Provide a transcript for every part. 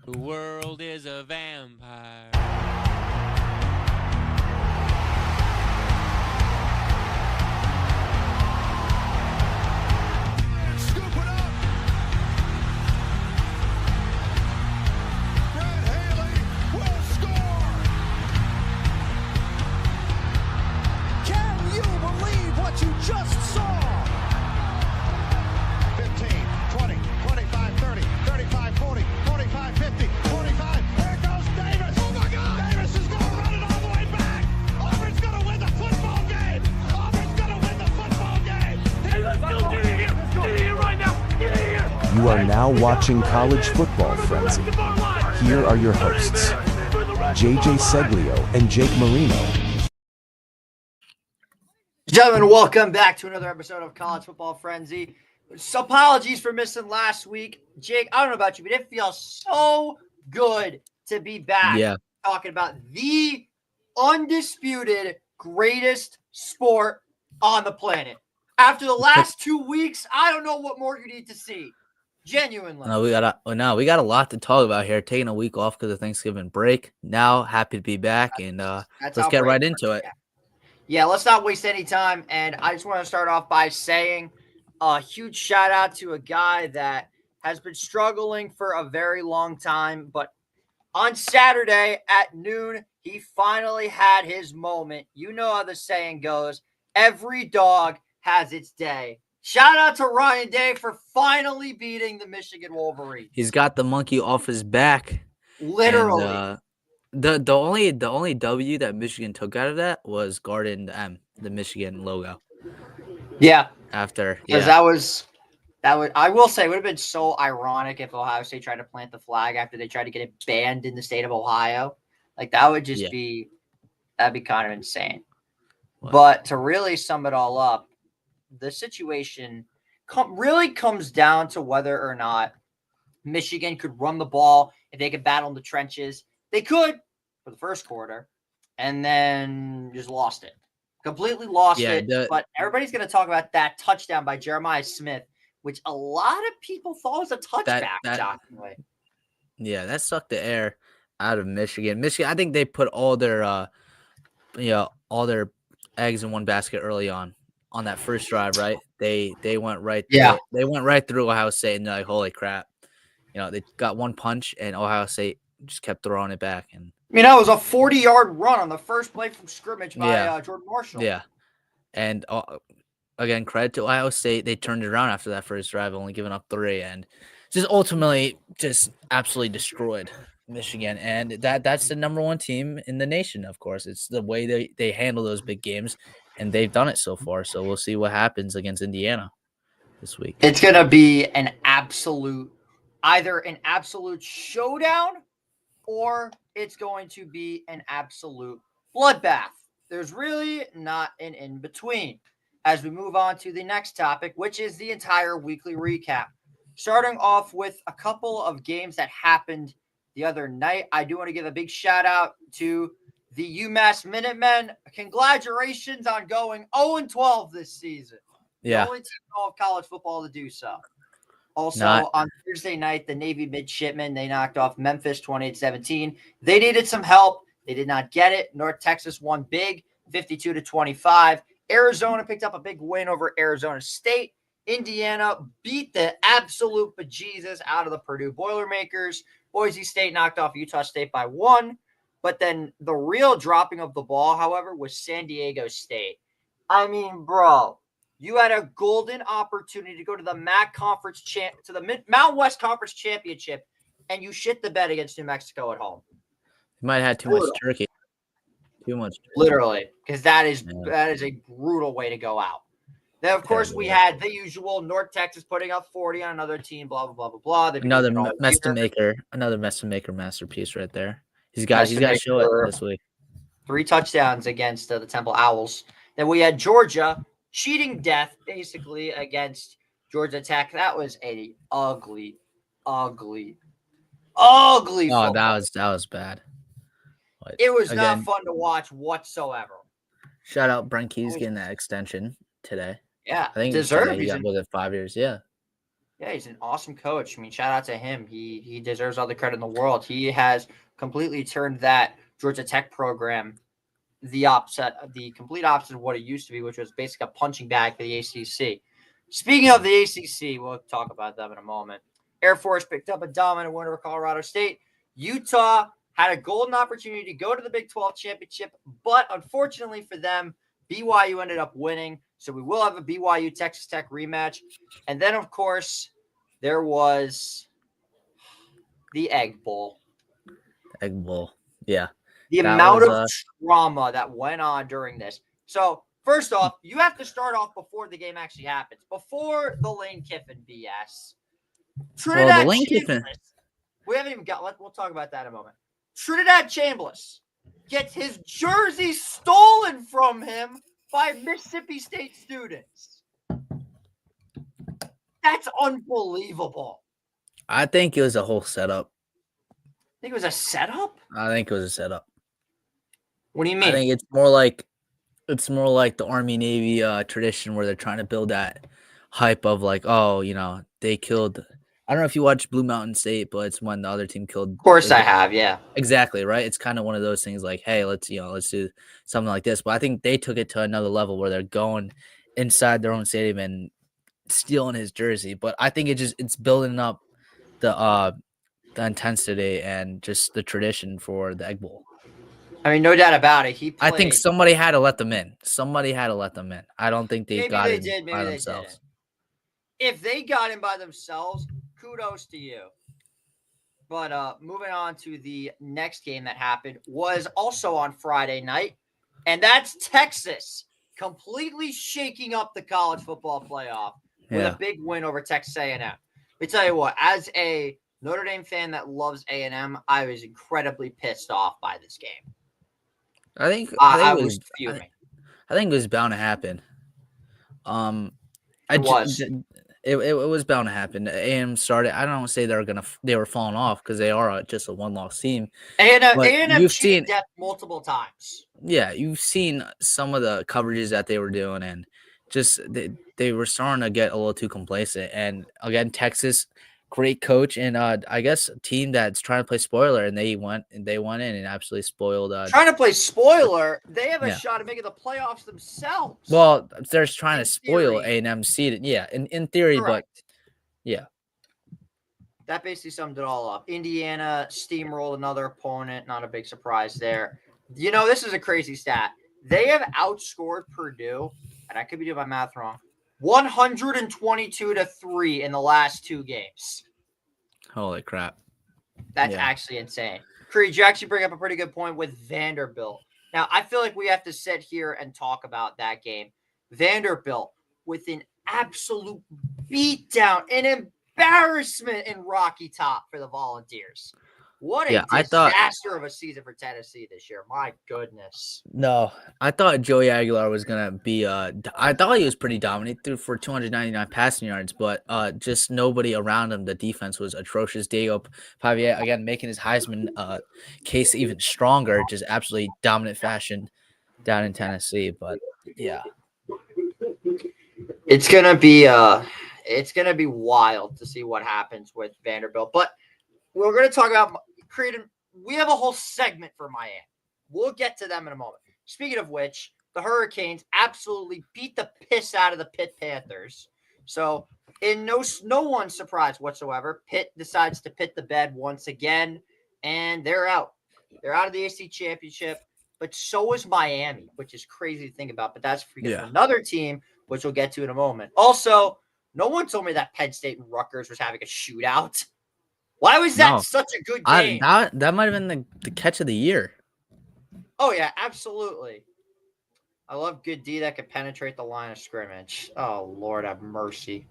The world is a vampire. Scoop it up. Brad Haley will score. Can you believe what you just saw? 15, 20, 25, 30, 35, 40, 45, 50, 45. Here goes Davis. Oh my God. Davis is going to run it all the way back. Auburn's going to win the football game. Auburn's going to win the football game. Hey, let's go. Get in here. Get in here right now. Get in here. You are now watching College Football Frenzy. Here are your hosts, JJ Seglio and Jake Marino. Gentlemen, welcome back to another episode of College Football Frenzy. So apologies for missing last week. Jake, I don't know about you, but it feels so good to be back talking about the undisputed greatest sport on the planet. After the last 2 weeks, I don't know what more you need to see. Genuinely. We got a lot to talk about here. Taking a week off because of Thanksgiving break. Now, happy to be back, and let's get right into it. Yeah, let's not waste any time. And I just want to start off by saying a huge shout out to a guy that has been struggling for a very long time. But on Saturday at noon, he finally had his moment. You know how the saying goes. Every dog has its day. Shout out to Ryan Day for finally beating the Michigan Wolverines. He's got the monkey off his back. Literally. And, the only W that Michigan took out of that was guarding the M, the Michigan logo. Yeah. Because that was I will say it would have been so ironic if Ohio State tried to plant the flag after they tried to get it banned in the state of Ohio. Like that would just that'd be kind of insane. Wow. But to really sum it all up, the situation really comes down to whether or not Michigan could run the ball, if they could battle in the trenches. They could for the first quarter, and then just lost it. Completely lost it. But everybody's going to talk about that touchdown by Jeremiah Smith, which a lot of people thought was a touchback, shockingly. Yeah, that sucked the air out of Michigan. I think they put all their all their eggs in one basket early on that first drive, right? They went right they went right through Ohio State, and they're like, holy crap. They got one punch, and Ohio State just kept throwing it back. And it was a 40-yard run on the first play from scrimmage by Jordan Marshall. Yeah. And again, credit to Ohio State. They turned it around after that first drive, only giving up 3, and just ultimately just absolutely destroyed Michigan. And that's the number one team in the nation, of course. It's the way they handle those big games, and they've done it so far. So we'll see what happens against Indiana this week. It's going to be either an absolute showdown or it's going to be an absolute bloodbath. There's really not an in-between. As we move on to the next topic, which is the entire weekly recap. Starting off with a couple of games that happened the other night. I do want to give a big shout out to the UMass Minutemen. Congratulations on going 0-12 this season. Yeah. The only team in all of college football to do so. Also, on Thursday night, the Navy Midshipmen, they knocked off Memphis 28-17. They needed some help. They did not get it. North Texas won big, 52-25. Arizona picked up a big win over Arizona State. Indiana beat the absolute bejesus out of the Purdue Boilermakers. Boise State knocked off Utah State by 1. But then the real dropping of the ball, however, was San Diego State. I mean, bro. You had a golden opportunity to go to the Mountain West Conference Championship, and you shit the bed against New Mexico at home. You might have had too much turkey. Too much turkey. Literally, because that is a brutal way to go out. Then, of course, we had the usual North Texas putting up 40 on another team, blah, blah, blah, blah, blah. Another mess to maker masterpiece right there. He's got to show it this week. 3 touchdowns against the Temple Owls. Then we had Georgia cheating death, basically, against Georgia Tech. That was an ugly football. That was bad. But it was not fun to watch whatsoever. Shout out Brent Key's getting that extension today. Yeah, I think deserved. He got 5 years. Yeah. Yeah, he's an awesome coach. I mean, shout out to him. He deserves all the credit in the world. He has completely turned that Georgia Tech program the complete opposite of what it used to be, which was basically a punching bag for the ACC. Speaking of the ACC, we'll talk about them in a moment. Air Force picked up a dominant win over Colorado State. Utah had a golden opportunity to go to the Big 12 championship, but unfortunately for them, BYU ended up winning. So we will have a BYU Texas Tech rematch. And then, of course, there was the Egg Bowl. Egg Bowl. Yeah. The That amount was, of trauma that went on during this. So, first off, you have to start off before the game actually happens. Before the Lane Kiffin BS. Trinidad Lane Chambliss. Kiffin. We haven't even got. We'll talk about that in a moment. Trinidad Chambliss gets his jersey stolen from him by Mississippi State students. That's unbelievable. I think it was a whole setup. Think it was a setup? I think it was a setup. What do you mean? I think it's more like the Army Navy tradition where they're trying to build that hype of like, oh, they killed. I don't know if you watch Blue Mountain State, but it's when the other team killed. Of course, I have. Yeah, exactly right. It's kind of one of those things like, hey, let's do something like this. But I think they took it to another level where they're going inside their own stadium and stealing his jersey. But I think it's building up the intensity and just the tradition for the Egg Bowl. I mean, no doubt about it. I think somebody had to let them in. I don't think they got in by themselves. If they got in by themselves, kudos to you. But moving on to the next game that happened was also on Friday night, and that's Texas completely shaking up the college football playoff with a big win over Texas A&M. Let me tell you what, as a Notre Dame fan that loves A&M, I was incredibly pissed off by this game. I was fuming. I think it was bound to happen. It was bound to happen. A&M started. I don't want to say they were falling off because they are just a one-loss team. A&M cheated death multiple times. Yeah, you've seen some of the coverages that they were doing, and just they were starting to get a little too complacent. And again, Texas, great coach, and I guess a team that's trying to play spoiler, and they went in and absolutely spoiled. Trying to play spoiler, they have a shot at making the playoffs themselves. Well, they're trying to spoil A&M seed. Yeah, in theory, correct. But yeah. That basically summed it all up. Indiana steamrolled another opponent. Not a big surprise there. This is a crazy stat. They have outscored Purdue, and I could be doing my math wrong, 122-3 in the last 2 games. Holy crap. That's actually insane. Creed, you actually bring up a pretty good point with Vanderbilt. Now, I feel like we have to sit here and talk about that game. Vanderbilt with an absolute beatdown, an embarrassment in Rocky Top for the Volunteers. What a disaster of a season for Tennessee this year. My goodness. No, I thought Joey Aguilar was going to be I thought he was pretty dominant, threw for 299 passing yards, but just nobody around him. The defense was atrocious. Diego Pavia, again, making his Heisman case even stronger, just absolutely dominant fashion down in Tennessee. But, yeah. It's going to be wild to see what happens with Vanderbilt. But we're going to talk about we have a whole segment for Miami. We'll get to them in a moment. Speaking of which, the Hurricanes absolutely beat the piss out of the Pitt Panthers. So, in no one's surprise whatsoever, Pitt decides to pit the bed once again, and they're out. They're out of the AC Championship, but so is Miami, which is crazy to think about. But that's another team, which we'll get to in a moment. Also, no one told me that Penn State and Rutgers was having a shootout. Why was that such a good game? That might have been the catch of the year. Oh, yeah, absolutely. I love good D that could penetrate the line of scrimmage. Oh, Lord have mercy.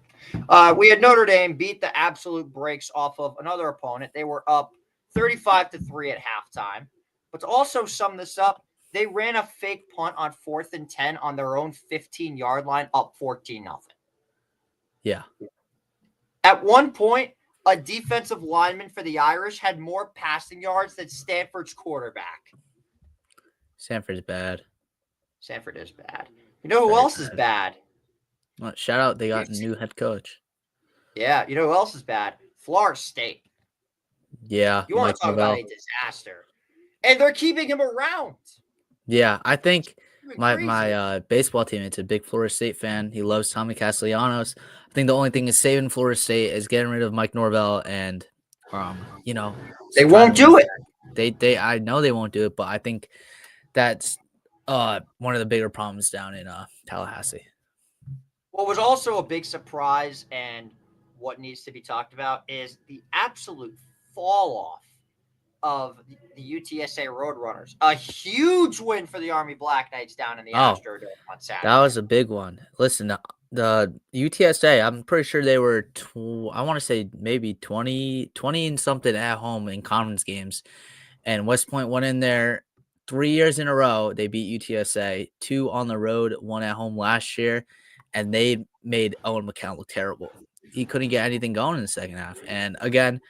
We had Notre Dame beat the absolute brakes off of another opponent. They were up 35-3 at halftime. But to also sum this up, they ran a fake punt on 4th and 10 on their own 15-yard line, up 14-0. Yeah. At one point, a defensive lineman for the Irish had more passing yards than Stanford's quarterback. Stanford's bad. Stanford is bad. You know who else is bad? Well, shout out, they got a new head coach. Yeah, you know who else is bad? Florida State. Yeah, You want Mike to talk about Norvell. a disaster. And they're keeping him around. Yeah, I think Doing my crazy. baseball teammate's a big Florida State fan. He loves Tommy Castellanos. I think the only thing is saving Florida State is getting rid of Mike Norvell and, They trying won't to win do it. They I know they won't do it, but I think that's one of the bigger problems down in Tallahassee. What was also a big surprise and what needs to be talked about is the absolute fall off of the UTSA Roadrunners. A huge win for the Army Black Knights down in the Astrodome on Saturday. That was a big one. Listen, the UTSA, I'm pretty sure they were, I want to say maybe 20 and something at home in conference games. And West Point went in there 3 years in a row. They beat UTSA, 2 on the road, 1 at home last year. And they made Owen McCown look terrible. He couldn't get anything going in the second half. And again,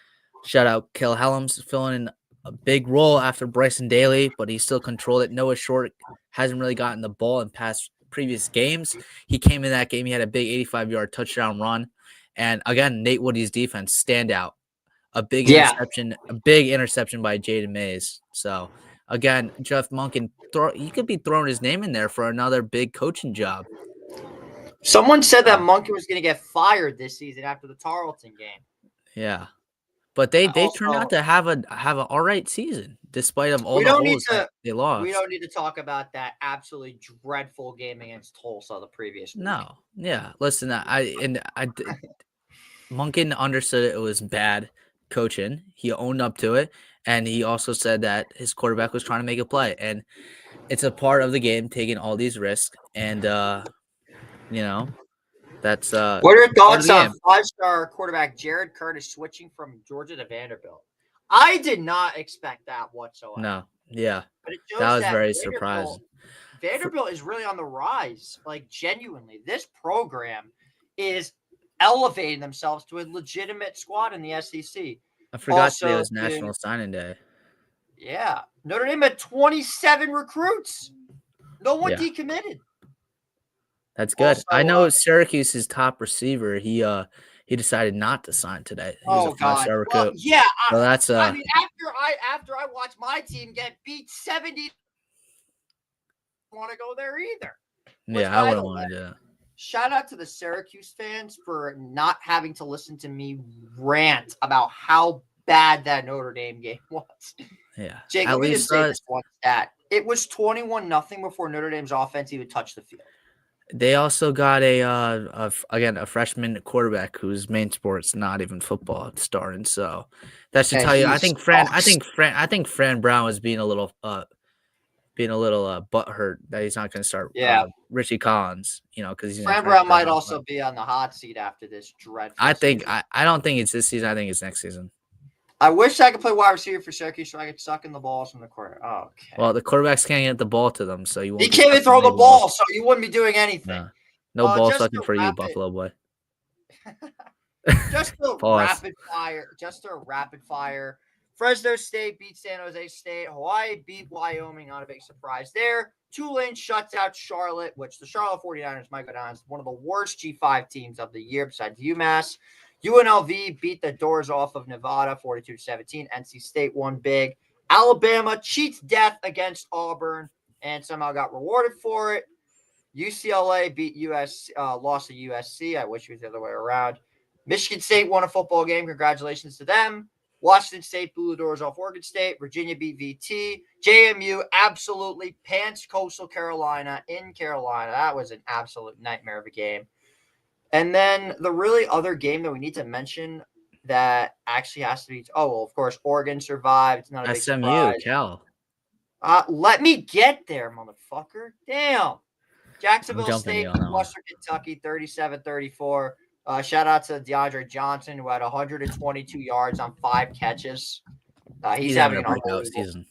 shout out Kel Helms filling in a big role after Bryson Daly, but he still controlled it. Noah Short hasn't really gotten the ball in past previous games. He came in that game. He had a big 85-yard touchdown run. And again, Nate Woody's defense standout. A big interception by Jaden Mays. So again, Jeff Monken, he could be throwing his name in there for another big coaching job. Someone said that Monken was going to get fired this season after the Tarleton game. Yeah. But they turned out to have an all right season, despite of all the holes that they lost. We don't need to talk about that absolutely dreadful game against Tulsa the previous week. No. Yeah. Listen, Monken understood it was bad coaching. He owned up to it. And he also said that his quarterback was trying to make a play. And it's a part of the game, taking all these risks. And, that's what are your thoughts on 5-star quarterback Jared Curtis switching from Georgia to Vanderbilt? I did not expect that whatsoever. No, yeah, but it shows that was very surprising. Vanderbilt is really on the rise, like genuinely. This program is elevating themselves to a legitimate squad in the SEC. I forgot today was National Signing Day. Yeah, Notre Dame had 27 recruits. No one decommitted. That's good. Also, I know Syracuse's top receiver. He decided not to sign today. He was a 5-star recruit. Well, yeah, so that's I mean, after I watched my team get beat 70, I want to go there either. Yeah, I wouldn't want to do that. Shout out to the Syracuse fans for not having to listen to me rant about how bad that Notre Dame game was. Yeah, Jake, let me just say this one stat. It was 21-0 before Notre Dame's offense even touched the field. They also got a freshman quarterback whose main sport's not even football starting. So that should tell you. I think Fran Brown was being a little butthurt that he's not going to start. Richie Collins, because Fran Brown might also be on the hot seat after this dreadful. I don't think it's this season. I think it's next season. I wish I could play wide receiver for Syracuse so I could suck in the balls from the corner. Oh, okay. Well, the quarterbacks can't get the ball to them, so you won't. He can't even throw the ball, so you wouldn't be doing anything. No ball sucking for you, Buffalo boy. Just a rapid fire. Fresno State beat San Jose State. Hawaii beat Wyoming. Not a big surprise there. Tulane shuts out Charlotte, which the Charlotte 49ers might go down as one of the worst G5 teams of the year besides UMass. UNLV beat the doors off of Nevada 42-17. NC State won big. Alabama cheats death against Auburn and somehow got rewarded for it. UCLA beat lost to USC. I wish it was the other way around. Michigan State won a football game. Congratulations to them. Washington State blew the doors off Oregon State. Virginia beat VT. JMU absolutely pants Coastal Carolina in Carolina. That was an absolute nightmare of a game. And then the really other game that we need to mention that actually has to be – of course, Oregon survived. It's not a big surprise. SMU, Cal. Let me get there, motherfucker. Damn. Jacksonville State, Western Kentucky, 37-34. Shout out to DeAndre Johnson, who had 122 yards on 5 catches. He's having a breakout season.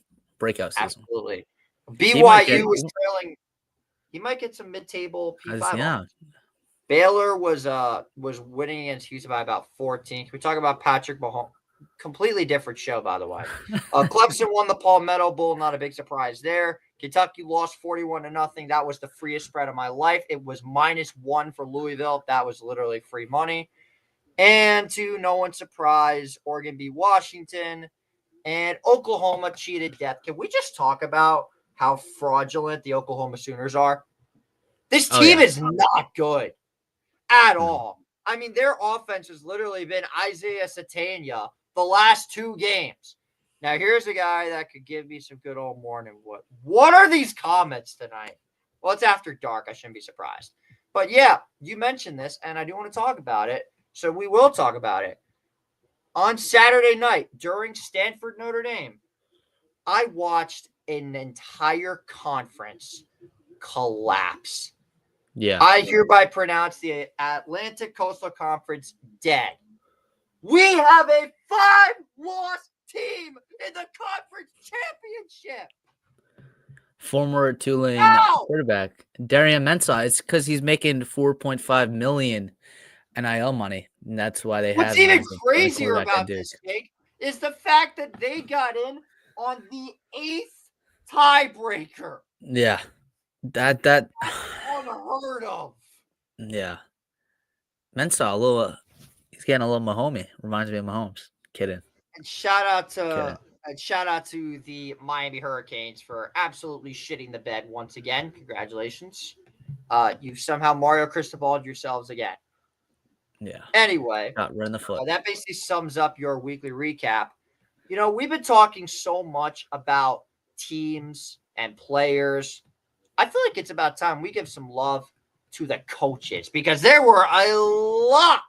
Absolutely. BYU was trailing. He might get some mid-table P5. Yeah. Baylor was winning against Houston by about 14. Can we talk about Patrick Mahomes? Completely different show, by the way. Clemson won the Palmetto Bowl. Not a big surprise there. Kentucky lost 41-0. That was the freest spread of my life. It was -1 for Louisville. That was literally free money. And to no one's surprise, Oregon beat Washington, and Oklahoma cheated death. Can we just talk about how fraudulent the Oklahoma Sooners are? This team is not good at all. I mean, their offense has literally been Isaiah Satania the last 2 games. Now, here's a guy that could give me some good old morning wood. What are these comments tonight? Well, it's after dark. I shouldn't be surprised. But yeah, you mentioned this, and I do want to talk about it. So we will talk about it. On Saturday night during Stanford Notre Dame, I watched an entire conference collapse. Yeah. I hereby pronounce the Atlantic Coastal Conference dead. We have a 5-loss team in the conference championship. Former Tulane quarterback Darian Mensah. It's because he's making $4.5 million NIL money, and that's why they have. What's even crazier about this, Jake, is the fact that they got in on the 8th tiebreaker. Yeah, that unheard of. Yeah, Mensah he's getting a little Mahomes. Reminds me of Mahomes. Kidding. And shout out to the Miami Hurricanes for absolutely shitting the bed once again. Congratulations. You somehow Mario Cristobal'd yourselves again. Yeah. Anyway, got right in the foot. That basically sums up your weekly recap. You know, we've been talking so much about teams and players. I feel like it's about time we give some love to the coaches because there were a lot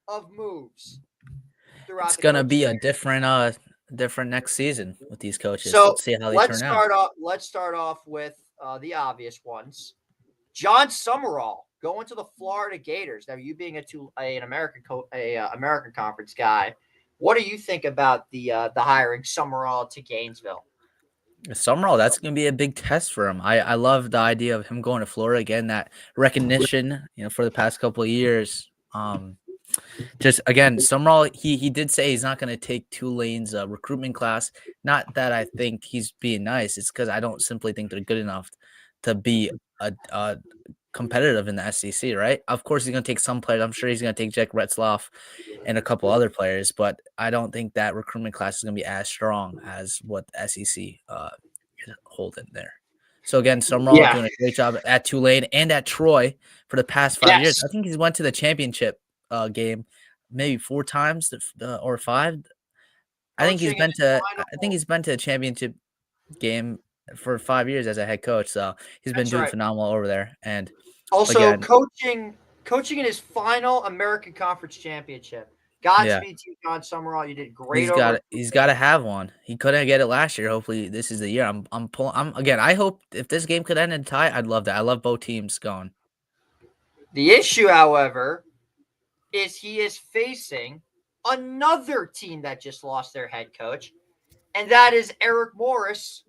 of moves throughout. It's gonna be a different next season with these coaches. So let's see how they turn out. Let's start off with the obvious ones. John Summerall going to the Florida Gators. Now, you being an American American Conference guy, what do you think about the hiring Summerall to Gainesville? Summerall, that's going to be a big test for him. I love the idea of him going to Florida again. That recognition, for the past couple of years. Just again, Summerall, he did say he's not going to take Tulane's recruitment class. Not that I think he's being nice. It's because I don't simply think they're good enough to be a competitive in the SEC, right? Of course, he's going to take some players. I'm sure he's going to take Jack Retzloff and a couple other players, but I don't think that recruitment class is going to be as strong as what the SEC is holding there. So again, Summerall doing a great job at Tulane and at Troy for the past 5 years. I think he's went to the championship game maybe 4 times or 5. I think he's been to the championship game for 5 years as a head coach. So he's been doing phenomenal over there. And also coaching in his final American Conference championship. Godspeed to you, John Summerall. You did great. He's got to have one. He couldn't get it last year. Hopefully this is the year. I hope if this game could end in a tie, I'd love that. I love both teams going. The issue, however, is he is facing another team that just lost their head coach, and that is Eric Morris.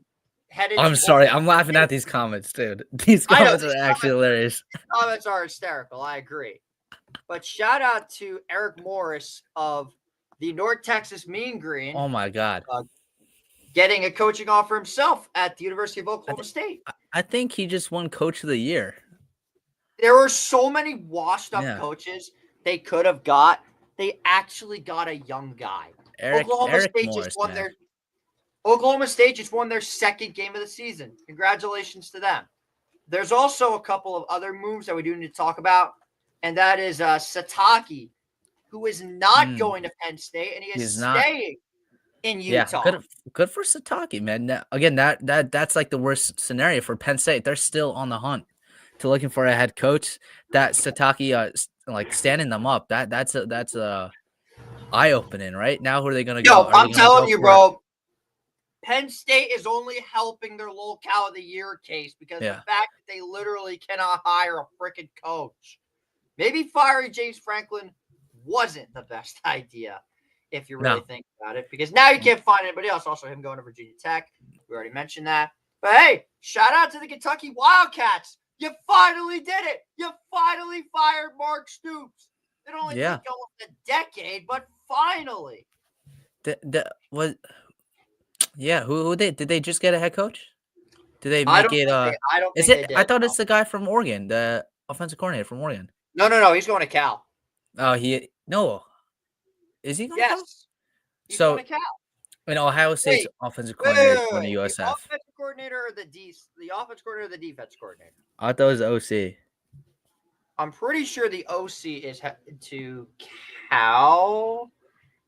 I'm sorry. I'm laughing at these comments, dude. These comments are actually hilarious. Comments are hysterical. I agree. But shout out to Eric Morris of the North Texas Mean Green. Oh, my God. Getting a coaching offer himself at the University of Oklahoma State. I think he just won Coach of the Year. There were so many washed-up coaches they could have got. They actually got a young guy. Oklahoma State just won their second game of the season. Congratulations to them. There's also a couple of other moves that we do need to talk about, and that is Sataki, who is not going to Penn State, and he is staying in Utah. Yeah, good for Sataki, man. Now, again, that's like the worst scenario for Penn State. They're still on the hunt to looking for a head coach. That Sataki, standing them up. That's eye opening, right? Now, who are they going to go? I'm telling you, bro. Penn State is only helping their locale of the year case because of the fact that they literally cannot hire a freaking coach. Maybe firing James Franklin wasn't the best idea if you really think about it, because now you can't find anybody else. Also, him going to Virginia Tech. We already mentioned that. But hey, shout out to the Kentucky Wildcats. You finally did it. You finally fired Mark Stoops. It only took almost a decade, but finally. Who did they just get a head coach? Did they make it? I don't think they did. I thought it's the guy from Oregon, the offensive coordinator from Oregon. No. He's going to Cal. Oh, no. Is he going to Cal? Yes. He's So, going to Cal. in Ohio State's Wait, offensive Wait, coordinator wait, is going wait. to The USF. offensive coordinator or the offensive coordinator or the defense coordinator? I thought it was OC. I'm pretty sure the OC is headed to Cal.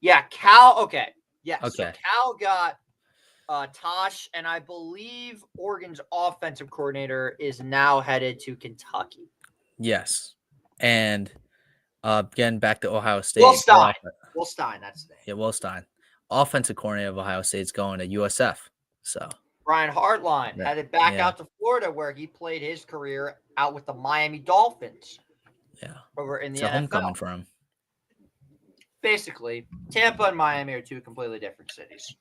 Yeah, Cal. Okay. Yes. So Okay. Cal got Tosh, and I believe Oregon's offensive coordinator is now headed to Kentucky. Yes. And getting back to Ohio State. Will Stein. That's the name. Yeah, Will Stein. Offensive coordinator of Ohio State is going to USF. So Brian Hartline headed back out to Florida, where he played his career out with the Miami Dolphins. Yeah. Over in the it's a NFL. homecoming for him. Basically, Tampa and Miami are two completely different cities.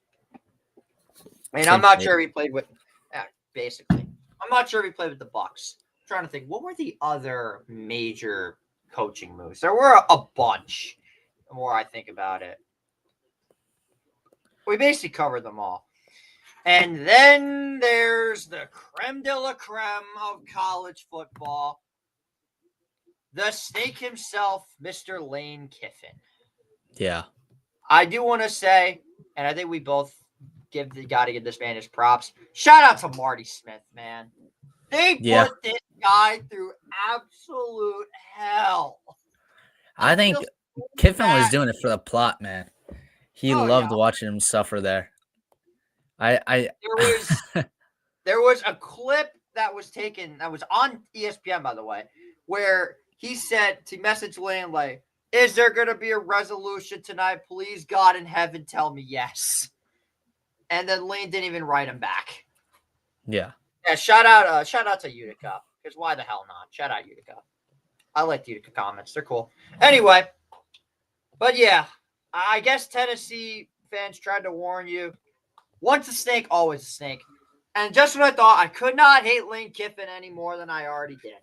And Same I'm not state. sure he played with. Basically, I'm not sure if he played with the Bucks. I'm trying to think, what were the other major coaching moves? There were a bunch. The more I think about it, we basically covered them all. And then there's the creme de la creme of college football. The snake himself, Mr. Lane Kiffin. Yeah. I do want to say, and I think we both got to give this man his props. Shout out to Marty Smith, man. They put this guy through absolute hell. I think Kiffin was doing it for the plot, man. He loved watching him suffer there. There was a clip that was taken that was on ESPN, by the way, where he said to message Lane like, "Is there going to be a resolution tonight? Please, God in heaven, tell me yes." And then Lane didn't even write him back. Yeah. Yeah. Shout out to Utica, because why the hell not? Shout out Utica. I like the Utica comments; they're cool. Anyway, but yeah, I guess Tennessee fans tried to warn you. Once a snake, always a snake. And just when I thought, I could not hate Lane Kiffin any more than I already did.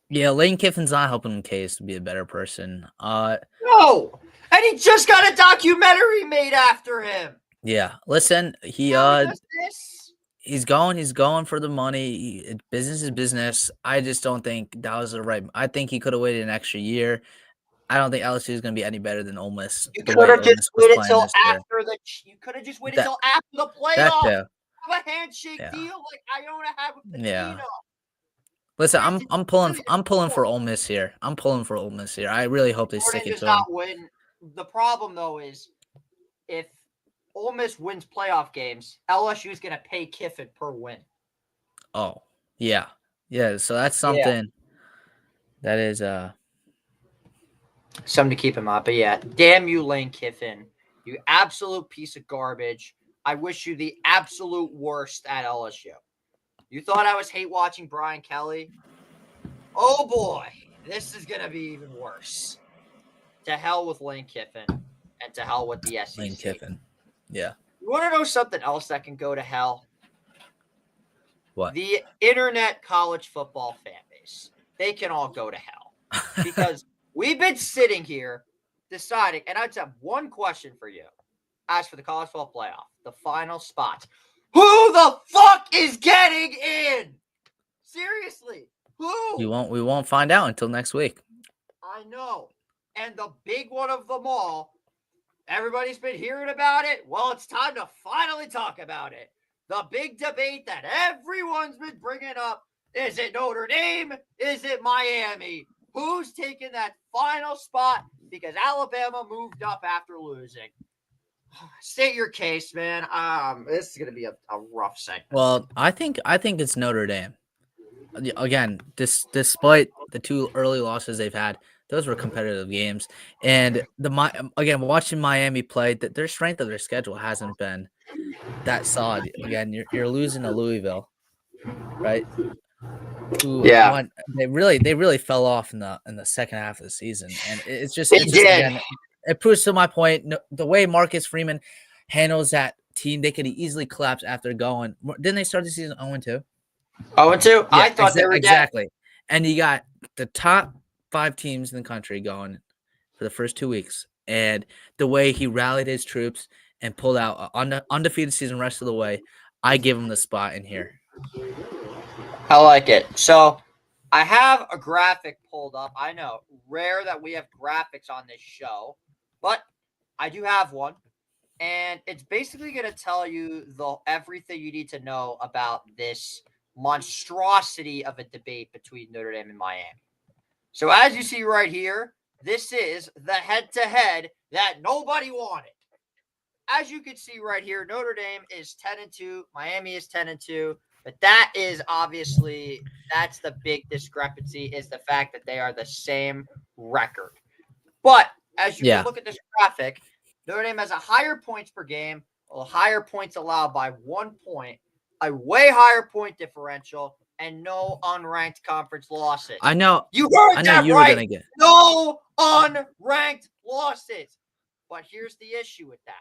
Yeah, Lane Kiffin's not helping Case to be a better person. No! And he just got a documentary made after him. Yeah, listen, he's going for the money. Business is business. I just don't think that was the right. I think he could have waited an extra year. I don't think LSU is going to be any better than Ole Miss. You could have just waited till after the. You could have just waited till after the playoffs. Have a handshake deal like Iona had with Pitino. Yeah. Listen, I'm pulling for Ole Miss here. I really hope they stick it to not win. The problem though is if Ole Miss wins playoff games, LSU is going to pay Kiffin per win. Oh yeah. So that's something that is something to keep in mind. But yeah, damn you, Lane Kiffin, you absolute piece of garbage. I wish you the absolute worst at LSU. You thought I was hate watching Brian Kelly? Oh boy, this is going to be even worse. To hell with Lane Kiffin and to hell with the SEC. Lane Kiffin. Yeah. You want to know something else that can go to hell? What? The internet college football fan base. They can all go to hell. Because we've been sitting here deciding, and I just have one question for you. As for the college football playoff, the final spot. Who the fuck is getting in? Seriously, who? We won't find out until next week. I know. And the big one of them all, everybody's been hearing about it. Well, it's time to finally talk about it. The big debate that everyone's been bringing up. Is it Notre Dame? Is it Miami? Who's taking that final spot? Because Alabama moved up after losing. State your case, man. This is going to be a rough segment. Well, I think it's Notre Dame. Again, despite the two early losses they've had, those were competitive games. And watching Miami play, their strength of their schedule hasn't been that solid. Again, you're losing to Louisville, right? They really fell off in the second half of the season, and it proves to my point the way Marcus Freeman handles that team. They could easily collapse after going. Didn't they start the season 0-2? 0-2? Yeah, I thought they were exactly. Dead. And you got the top 5 teams in the country going for the first 2 weeks, and the way he rallied his troops and pulled out an undefeated season rest of the way, I give him the spot in here. I like it. So I have a graphic pulled up. I know, rare that we have graphics on this show, but I do have one. And it's basically going to tell you everything you need to know about this monstrosity of a debate between Notre Dame and Miami. So as you see right here, this is the head-to-head that nobody wanted. As you can see right here, Notre Dame is 10-2, Miami is 10-2, but that is obviously that's the big discrepancy is the fact that they are the same record. But as you can look at this graphic, Notre Dame has a higher points per game, a higher points allowed by 1 point, a way higher point differential, and no unranked conference losses. I know. You heard that you right. were gonna get No unranked losses. But here's the issue with that.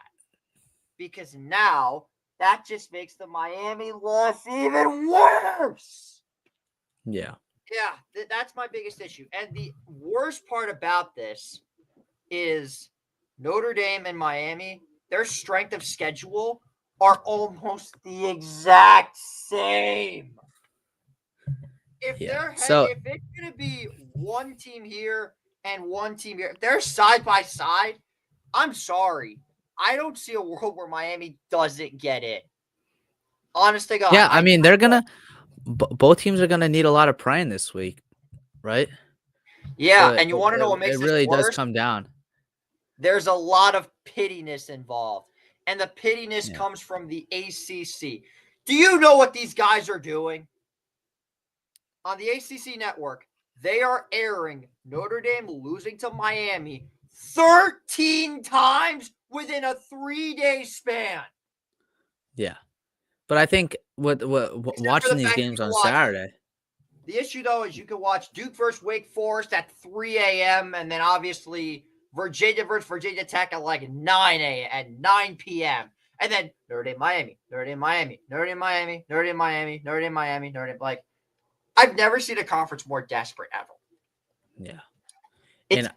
Because now that just makes the Miami loss even worse. Yeah. Yeah, that's my biggest issue. And the worst part about this is Notre Dame and Miami, their strength of schedule are almost the exact same. If it's going to be one team here and one team here, if they're side by side, I'm sorry. I don't see a world where Miami doesn't get it. Honest to God. Yeah, I mean, they're going to both teams are going to need a lot of praying this week, right? Yeah, and you want to know what makes it really this worse? does come down. There's a lot of pittiness involved, and the pittiness comes from the ACC. Do you know what these guys are doing? On the ACC network, they are airing Notre Dame losing to Miami 13 times within a 3-day span. Yeah. But I think watching these games on Saturday. The issue, though, is you can watch Duke versus Wake Forest at 3 a.m. and then obviously Virginia versus Virginia Tech at like 9 a.m. at 9 p.m. And then Notre Dame, Miami, Notre Dame, Miami, Notre Dame, Miami, Notre Dame, Miami, Notre Dame, Miami, Notre Dame. Like, I've never seen a conference more desperate ever. Yeah.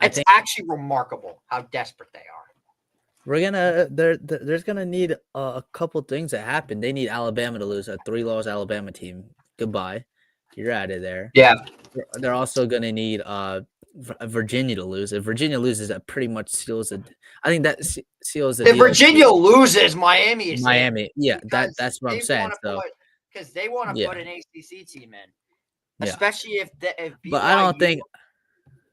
It's actually remarkable how desperate they are. We're there's gonna need a couple things to happen. They need Alabama to lose, a 3-loss Alabama team. Goodbye, you're out of there. Yeah, they're also gonna need Virginia to lose. If Virginia loses, that pretty much seals it. I think that seals the deal. If Virginia loses, Miami is Miami. in. Yeah, that's what I'm saying. So because they want to put an ACC team in, Yeah. especially if BYU But I don't think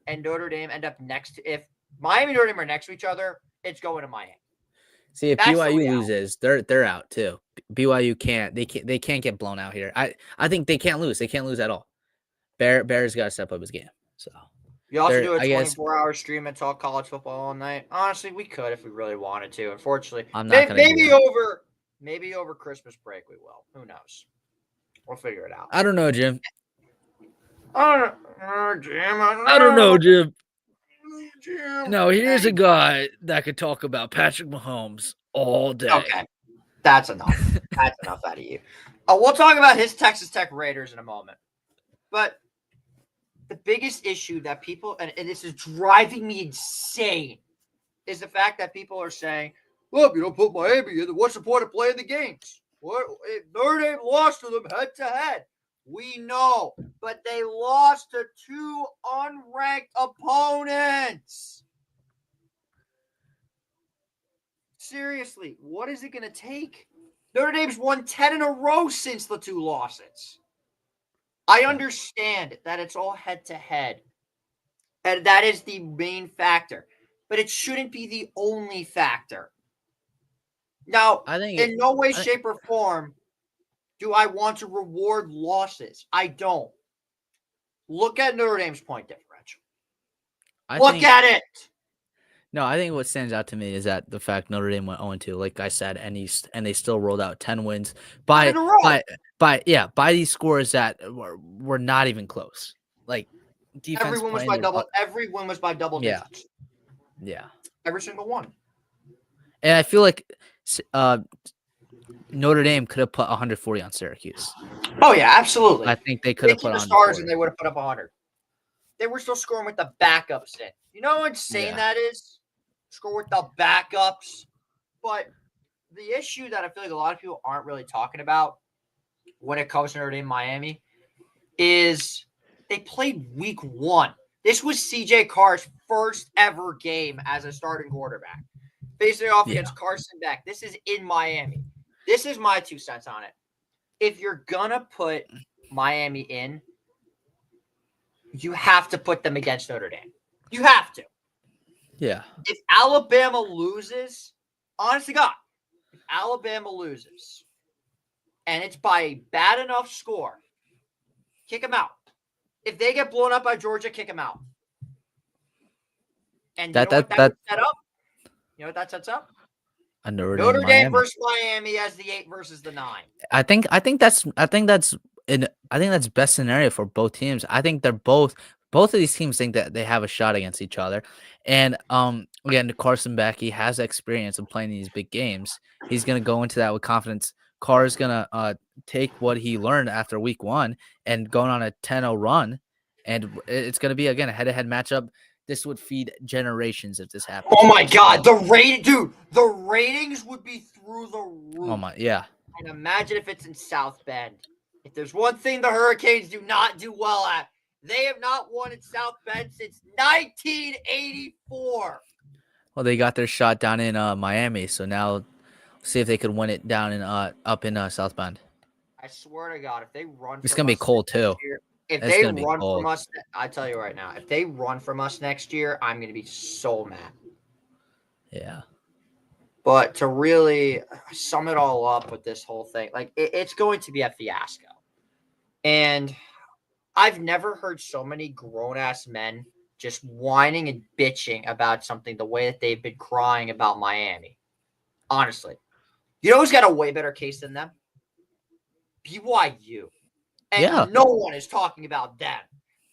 and Notre Dame end up next. If Miami and Notre Dame are next to each other, it's going to Miami. See, if BYU loses, they're out too. BYU can't. They can't get blown out here. I think they can't lose. They can't lose at all. Bears got to step up his game. So you also do a 24-hour stream and talk college football all night. Honestly, we could if we really wanted to. Unfortunately, I'm not maybe over Christmas break we will. Who knows? We'll figure it out. I don't know, Jim. I don't know, Jim. No, here's a guy that could talk about Patrick Mahomes all day. Okay, that's enough. That's enough out of you. We'll talk about his Texas Tech Raiders in a moment. But the biggest issue that people, and this is driving me insane, is the fact that people are saying, well, if you don't put Miami in, what's the point of playing the games? What if Notre Dame lost to them head-to-head? We know, but they lost to 2 unranked opponents. Seriously, what is it going to take? Notre Dame's won 10 in a row since the 2 losses. I understand that it's all head-to-head, and that is the main factor, but it shouldn't be the only factor. Now, in no way, shape, or form do I want to reward losses. I don't. Look at Notre Dame's point differential. Look at it. No, I think what stands out to me is that the fact Notre Dame went 0-2, like I said, and they still rolled out 10 wins by these scores that were not even close. Like defense. Every win was by double digits. Yeah. Every single one. And I feel like Notre Dame could have put 140 on Syracuse. Oh yeah, absolutely. I think they could have put on the Stars and they would have put up 100. They were still scoring with the backups in. You know how insane that is? Score with the backups. But the issue that I feel like a lot of people aren't really talking about when it comes to Notre Dame Miami is They played week 1. This was CJ Carr's first ever game as a starting quarterback. Facing off against Carson Beck. This is in Miami. This is my 2 cents on it. If you're going to put Miami in, you have to put them against Notre Dame. You have to. Yeah. If Alabama loses, honest to God, if Alabama loses, and it's by a bad enough score, kick them out. If they get blown up by Georgia, kick them out. And you know what that would set up? You know what that sets up? A Notre Dame versus Miami as the 8 versus the 9. I think that's best scenario for both teams. I think they're both of these teams think that they have a shot against each other. And again, Carson Beck, he has experience of playing these big games. He's gonna go into that with confidence. Carr is gonna take what he learned after week 1 and going on a 10-0 run, and it's gonna be again a head-to-head matchup. This would feed generations if this happened. Oh my God, the ratings would be through the roof. Oh my, yeah. And imagine if it's in South Bend. If there's one thing the Hurricanes do not do well at, they have not won in South Bend since 1984. Well, they got their shot down in Miami, so now see if they could win it down in up in South Bend. I swear to God, if they run, it's gonna be cold too. If they run from us, I tell you right now, if they run from us next year, I'm going to be so mad. Yeah. But to really sum it all up with this whole thing, like it's going to be a fiasco. And I've never heard so many grown-ass men just whining and bitching about something the way that they've been crying about Miami. Honestly. You know who's got a way better case than them? BYU. And no one is talking about them.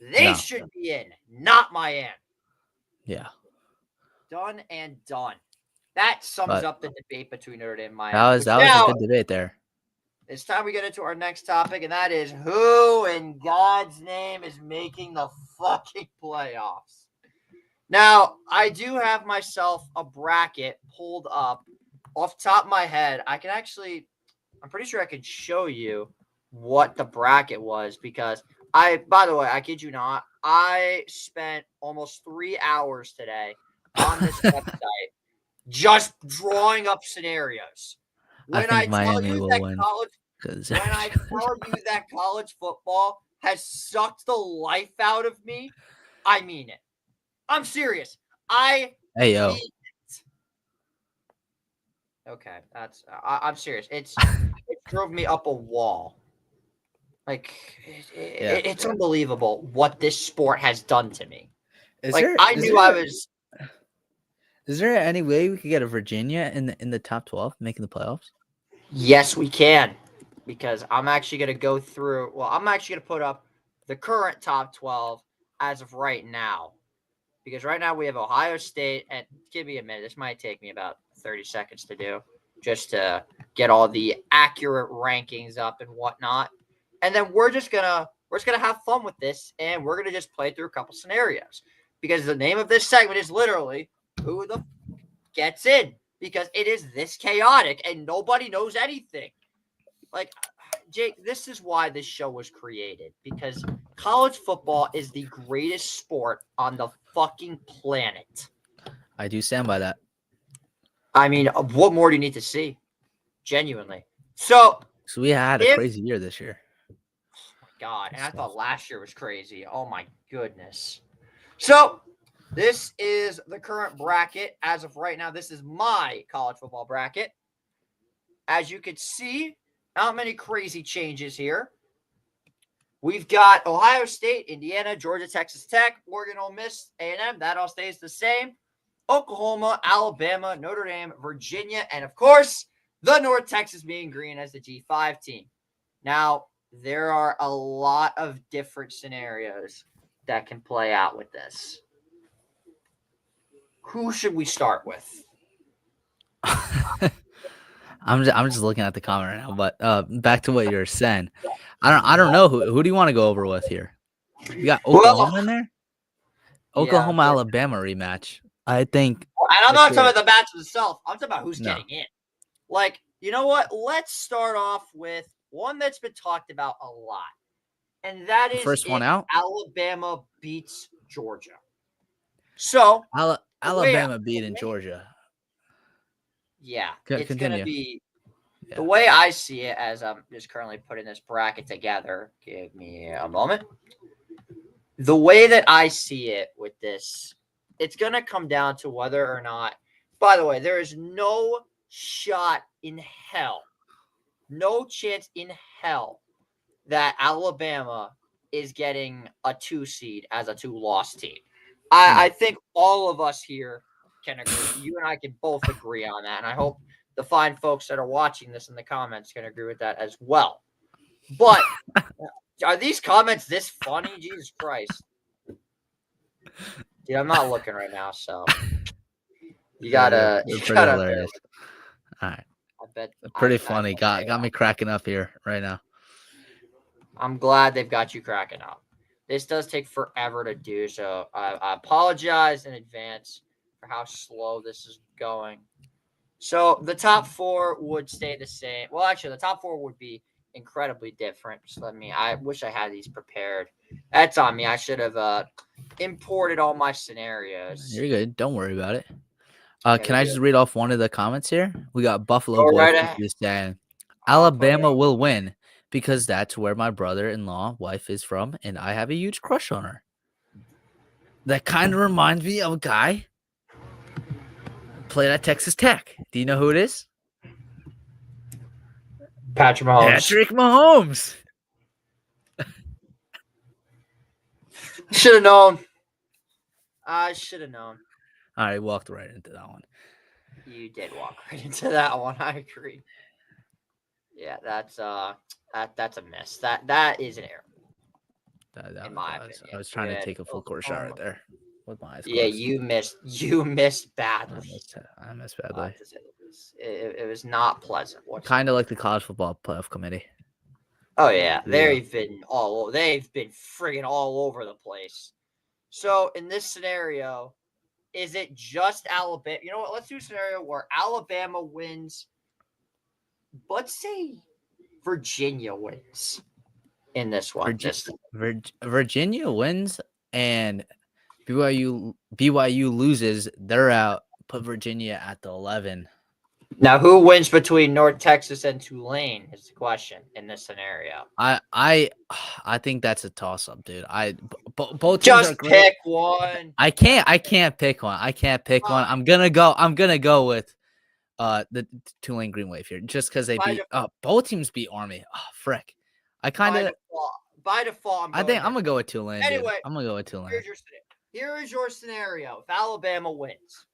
They should be in, not Miami. Yeah. Done and done. That sums up the debate between Notre Dame and Miami. That was a good debate there. It's time we get into our next topic, and that is who in God's name is making the fucking playoffs. Now, I do have myself a bracket pulled up off the top of my head. I'm pretty sure I could show you what the bracket was because by the way, I kid you not, I spent almost 3 hours today on this website just drawing up scenarios. When I tell you that college football has sucked the life out of me, I mean it. I'm serious. Okay, I'm serious. It drove me up a wall. Like it's unbelievable what this sport has done to me. Is there any way we could get a Virginia in the top 12 making the playoffs? Yes, we can. Because I'm actually going to go through. Well, I'm actually going to put up the current top 12 as of right now. Because right now we have Ohio State. And give me a minute. This might take me about 30 seconds to do. Just to get all the accurate rankings up and whatnot. And then we're just gonna have fun with this, and we're gonna just play through a couple scenarios because the name of this segment is literally "Who the gets in?" because it is this chaotic and nobody knows anything. Like Jake, this is why this show was created because college football is the greatest sport on the fucking planet. I do stand by that. I mean, what more do you need to see? Genuinely. So we had a crazy year this year. God, and I thought last year was crazy. Oh my goodness. So this is the current bracket as of right now. This is my college football bracket. As you can see, not many crazy changes here. We've got Ohio State, Indiana, Georgia, Texas Tech, Oregon, Ole Miss, A&M. That all stays the same. Oklahoma, Alabama, Notre Dame, Virginia, and of course, the North Texas Mean Green as the G5 team. Now, there are a lot of different scenarios that can play out with this. Who should we start with? I'm just looking at the comment right now, but back to what you're saying. I don't know who do you want to go over with here? You got Oklahoma in there? Oklahoma Alabama rematch. I think. And I'm not talking about the match itself. I'm talking about who's getting in. Like, you know what? Let's start off with one that's been talked about a lot. and that is First one if out? Alabama beats Georgia. So Alabama beating Georgia. Yeah, it's going to Continue. be Yeah. the way I see it as I'm just currently putting this bracket together. Give me a moment. The way that I see it with this, it's going to come down to whether or not, by the way, there is no shot in hell, no chance in hell that Alabama is getting a 2 seed as a 2-loss team. I think all of us here can agree. You and I can both agree on that. And I hope the fine folks that are watching this in the comments can agree with that as well. But are these comments this funny? Jesus Christ. Dude, I'm not looking right now, so you gotta pretty hilarious. All right. I bet Pretty funny. Got me cracking up here right now. I'm glad they've got you cracking up. This does take forever to do, so I apologize in advance for how slow this is going. So the top 4 would stay the same. Well, actually, the top 4 would be incredibly different. I wish I had these prepared. That's on me. I should have imported all my scenarios. You're good. Don't worry about it. Can I just read off one of the comments here? We got Buffalo Boy saying, Alabama will win because that's where my brother-in-law wife is from, and I have a huge crush on her. That kind of reminds me of a guy played at Texas Tech. Do you know who it is? Patrick Mahomes. Patrick Mahomes. Should have known. I should have known. I walked right into that one. You did walk right into that one. I agree. Yeah, that's a miss. That is an error. In my opinion. I was trying to take a full court shot right there with my eyes closed. Yeah, you missed badly. I missed badly. It was not pleasant. Kind of like the college football playoff committee. Oh yeah, they've been friggin' all over the place. So in this scenario, is it just Alabama? You know what? Let's do a scenario where Alabama wins. Let's say Virginia wins in this one. Virginia wins and BYU loses. They're out. Put Virginia at the 11. Now, who wins between North Texas and Tulane is the question in this scenario. I think that's a toss-up, dude. Both teams just are great. Pick one. I can't pick one. I'm gonna go with the Tulane Green Wave here, just because they beat both teams beat Army. Oh frick! I kind of by default. I'm gonna go with Tulane. Anyway, dude. I'm gonna go with Tulane. Here is your scenario. If Alabama wins,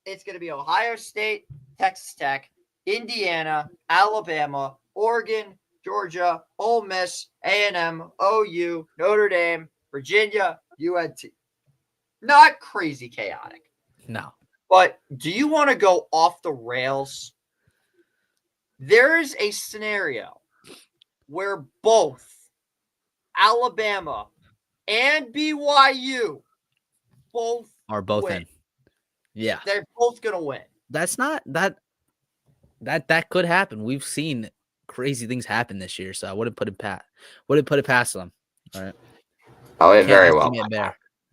it's gonna be Ohio State, Texas Tech, Indiana, Alabama, Oregon, Georgia, Ole Miss, A&M, OU, Notre Dame, Virginia, UNT. Not crazy chaotic. No. But do you want to go off the rails? There is a scenario where both Alabama and BYU are both win. in. Yeah. They're both going to win. That's not that could happen. We've seen crazy things happen this year, so I wouldn't put it past them. All right. Oh, it very well.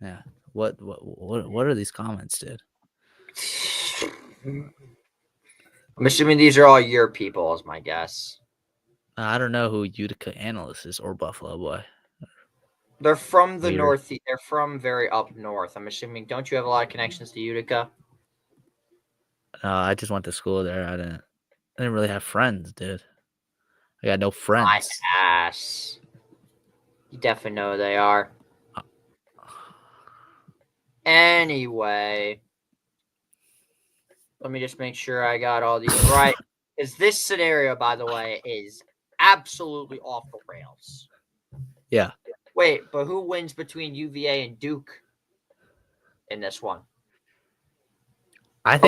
Yeah. What are these comments, dude? I'm assuming these are all your people, is my guess. I don't know who Utica Analyst is or Buffalo Boy. They're from the north. They're from very up north. I'm assuming. Don't you have a lot of connections to Utica? I just went to school there. I didn't really have friends, dude. I got no friends. My ass. You definitely know who they are. Anyway, let me just make sure I got all these right. Because this scenario, by the way, is absolutely off the rails. Yeah. Wait, but who wins between UVA and Duke in this one? Are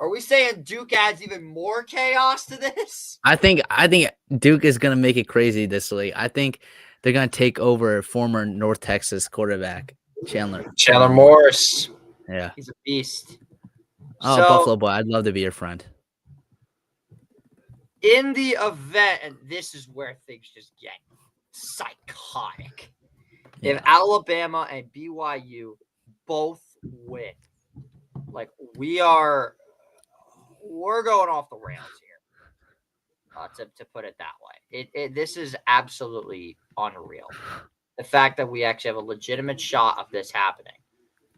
we saying Duke adds even more chaos to this? I think Duke is gonna make it crazy this week. I think they're gonna take over former North Texas quarterback Chandler Morris. Yeah, he's a beast. Oh, Buffalo Boy, I'd love to be your friend. In the event, and this is where things just get psychotic. Yeah. If Alabama and BYU both win, like we're going off the rails here. To put it that way, this is absolutely unreal. The fact that we actually have a legitimate shot of this happening.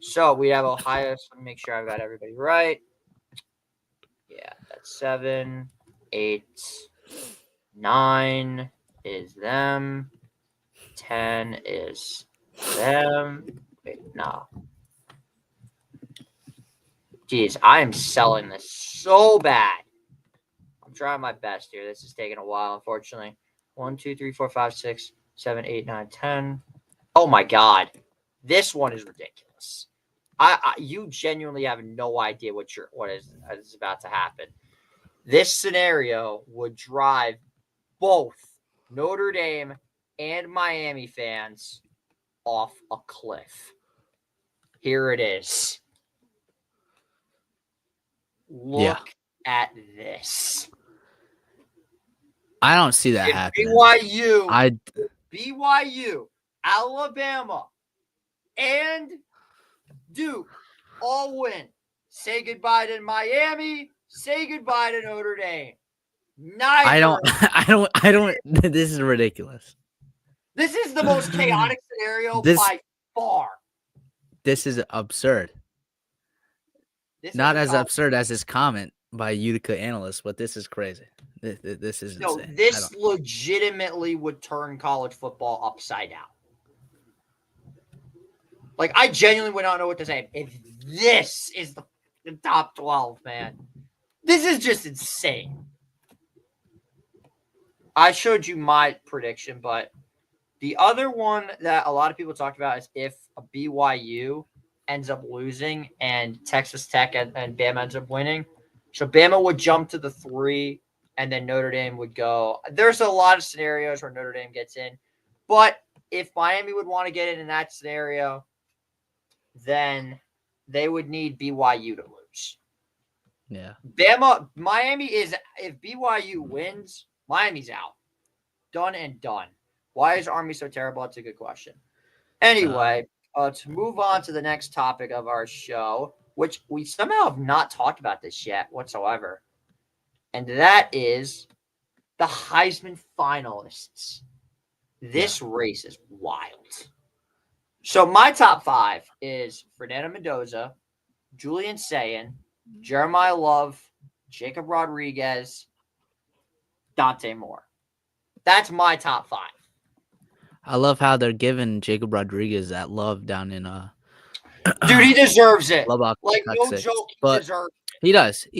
So we have Ohio. So let me make sure I've got everybody right. Yeah, that's 7, 8, 9 is them. 10 is them. Wait, no. Jeez, I am selling this so bad. I'm trying my best here. This is taking a while, unfortunately. 1, 2, 3, 4, 5, 6, 7, 8, 9, 10. Oh my God. This one is ridiculous. You genuinely have no idea what is about to happen. This scenario would drive both Notre Dame and Miami fans off a cliff. Here it is. Look at this. I don't see that If happening. BYU, Alabama, and Duke all win. Say goodbye to Miami. Say goodbye to Notre Dame. I don't. This is ridiculous. This is the most chaotic scenario by far. This is absurd. Not as absurd as his comment by Utica analyst, but this is crazy. This is insane. This legitimately would turn college football upside down. Like, I genuinely would not know what to say. If this is the top 12, man, this is just insane. I showed you my prediction, but the other one that a lot of people talked about is if a BYU ends up losing and Texas Tech and Bama ends up winning. So Bama would jump to the 3, and then Notre Dame would go. There's a lot of scenarios where Notre Dame gets in. But if Miami would want to get in that scenario, then they would need BYU to lose. Yeah. Miami is, if BYU wins, Miami's out. Done and done. Why is Army so terrible? That's a good question. Anyway, to move on to the next topic of our show, which we somehow have not talked about this yet whatsoever. And that is the Heisman finalists. This race is wild. So my top 5 is Fernando Mendoza, Julian Sayin, Jeremiah Love, Jacob Rodriguez, Dante Moore. That's my top 5. I love how they're giving Jacob Rodriguez that love down in Dude, he deserves it. Lubbock, like, no Texas. joke, he But deserves it. He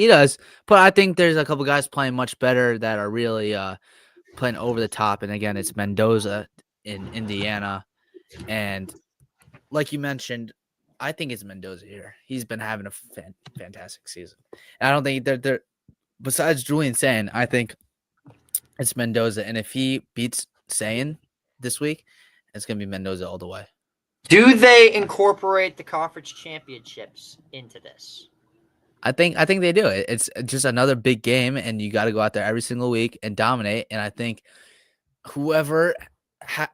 does. But I think there's a couple guys playing much better that are really playing over the top. And again, it's Mendoza in Indiana. And like you mentioned, I think it's Mendoza here. He's been having a fantastic season. And I don't think they're besides Julian Sayin, I think it's Mendoza. And if he beats Sayin this week, it's going to be Mendoza all the way. Do they incorporate the conference championships into this? I think they do. It's just another big game, and you got to go out there every single week and dominate. And I think whoever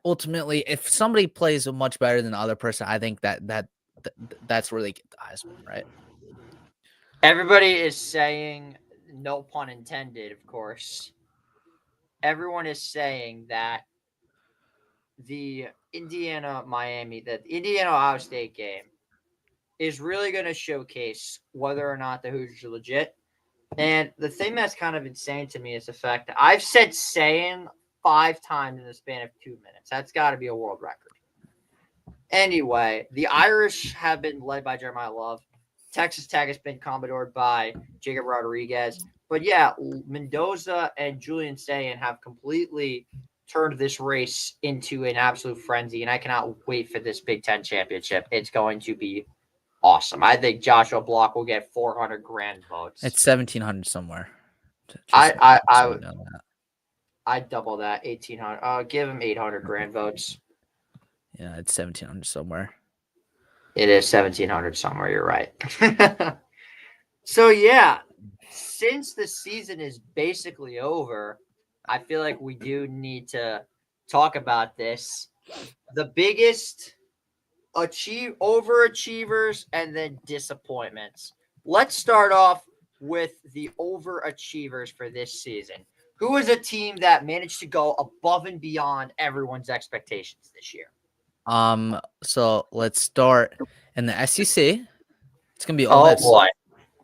ultimately, if somebody plays much better than the other person, I think that's where they get the Heisman, right? Everybody is saying, no pun intended, of course. Everyone is saying that the Indiana-Ohio State game is really going to showcase whether or not the Hoosiers are legit. And the thing that's kind of insane to me is the fact that I've said Sayin 5 times in the span of 2 minutes. That's got to be a world record. Anyway, the Irish have been led by Jeremiah Love. Texas Tech has been commodored by Jacob Rodriguez. But yeah, Mendoza and Julian Sayin have completely turned this race into an absolute frenzy, and I cannot wait for this Big Ten championship. It's going to be awesome. I think Joshua Block will get 400 grand votes. It's 1,700 somewhere. I double that, 1,800. I'll give him 800 grand votes. Yeah, it's 1,700 somewhere. It is 1,700 somewhere. You're right. So yeah, since the season is basically over, I feel like we do need to talk about this. The biggest overachievers and then disappointments. Let's start off with the overachievers for this season. Who is a team that managed to go above and beyond everyone's expectations this year? So let's start in the SEC. It's gonna be Ole Miss, boy.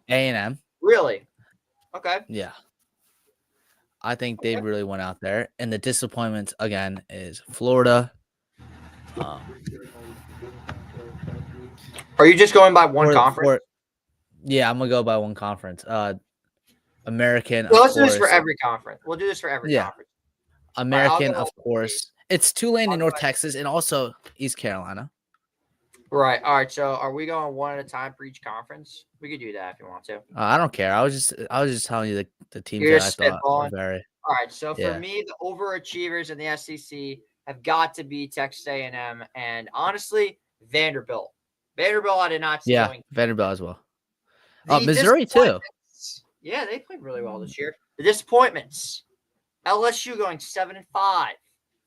A&M. Really? Okay. Yeah. I think they really went out there. And the disappointment again is Florida. Are you just going by one conference? Yeah, I'm gonna go by one conference. American. Well, let's do this for every conference. We'll do this for every conference. American, of course. It's Tulane in North Texas and also East Carolina. Right. All right. So, are we going one at a time for each conference? We could do that if you want to. I don't care. I was just telling you the teams You're that I thought were very. All right. So for me, the overachievers in the SEC have got to be Texas A&M and honestly Vanderbilt. Vanderbilt, I did not see. Yeah, Vanderbilt as well. Missouri too. Yeah, they played really well this year. The disappointments: LSU going 7-5,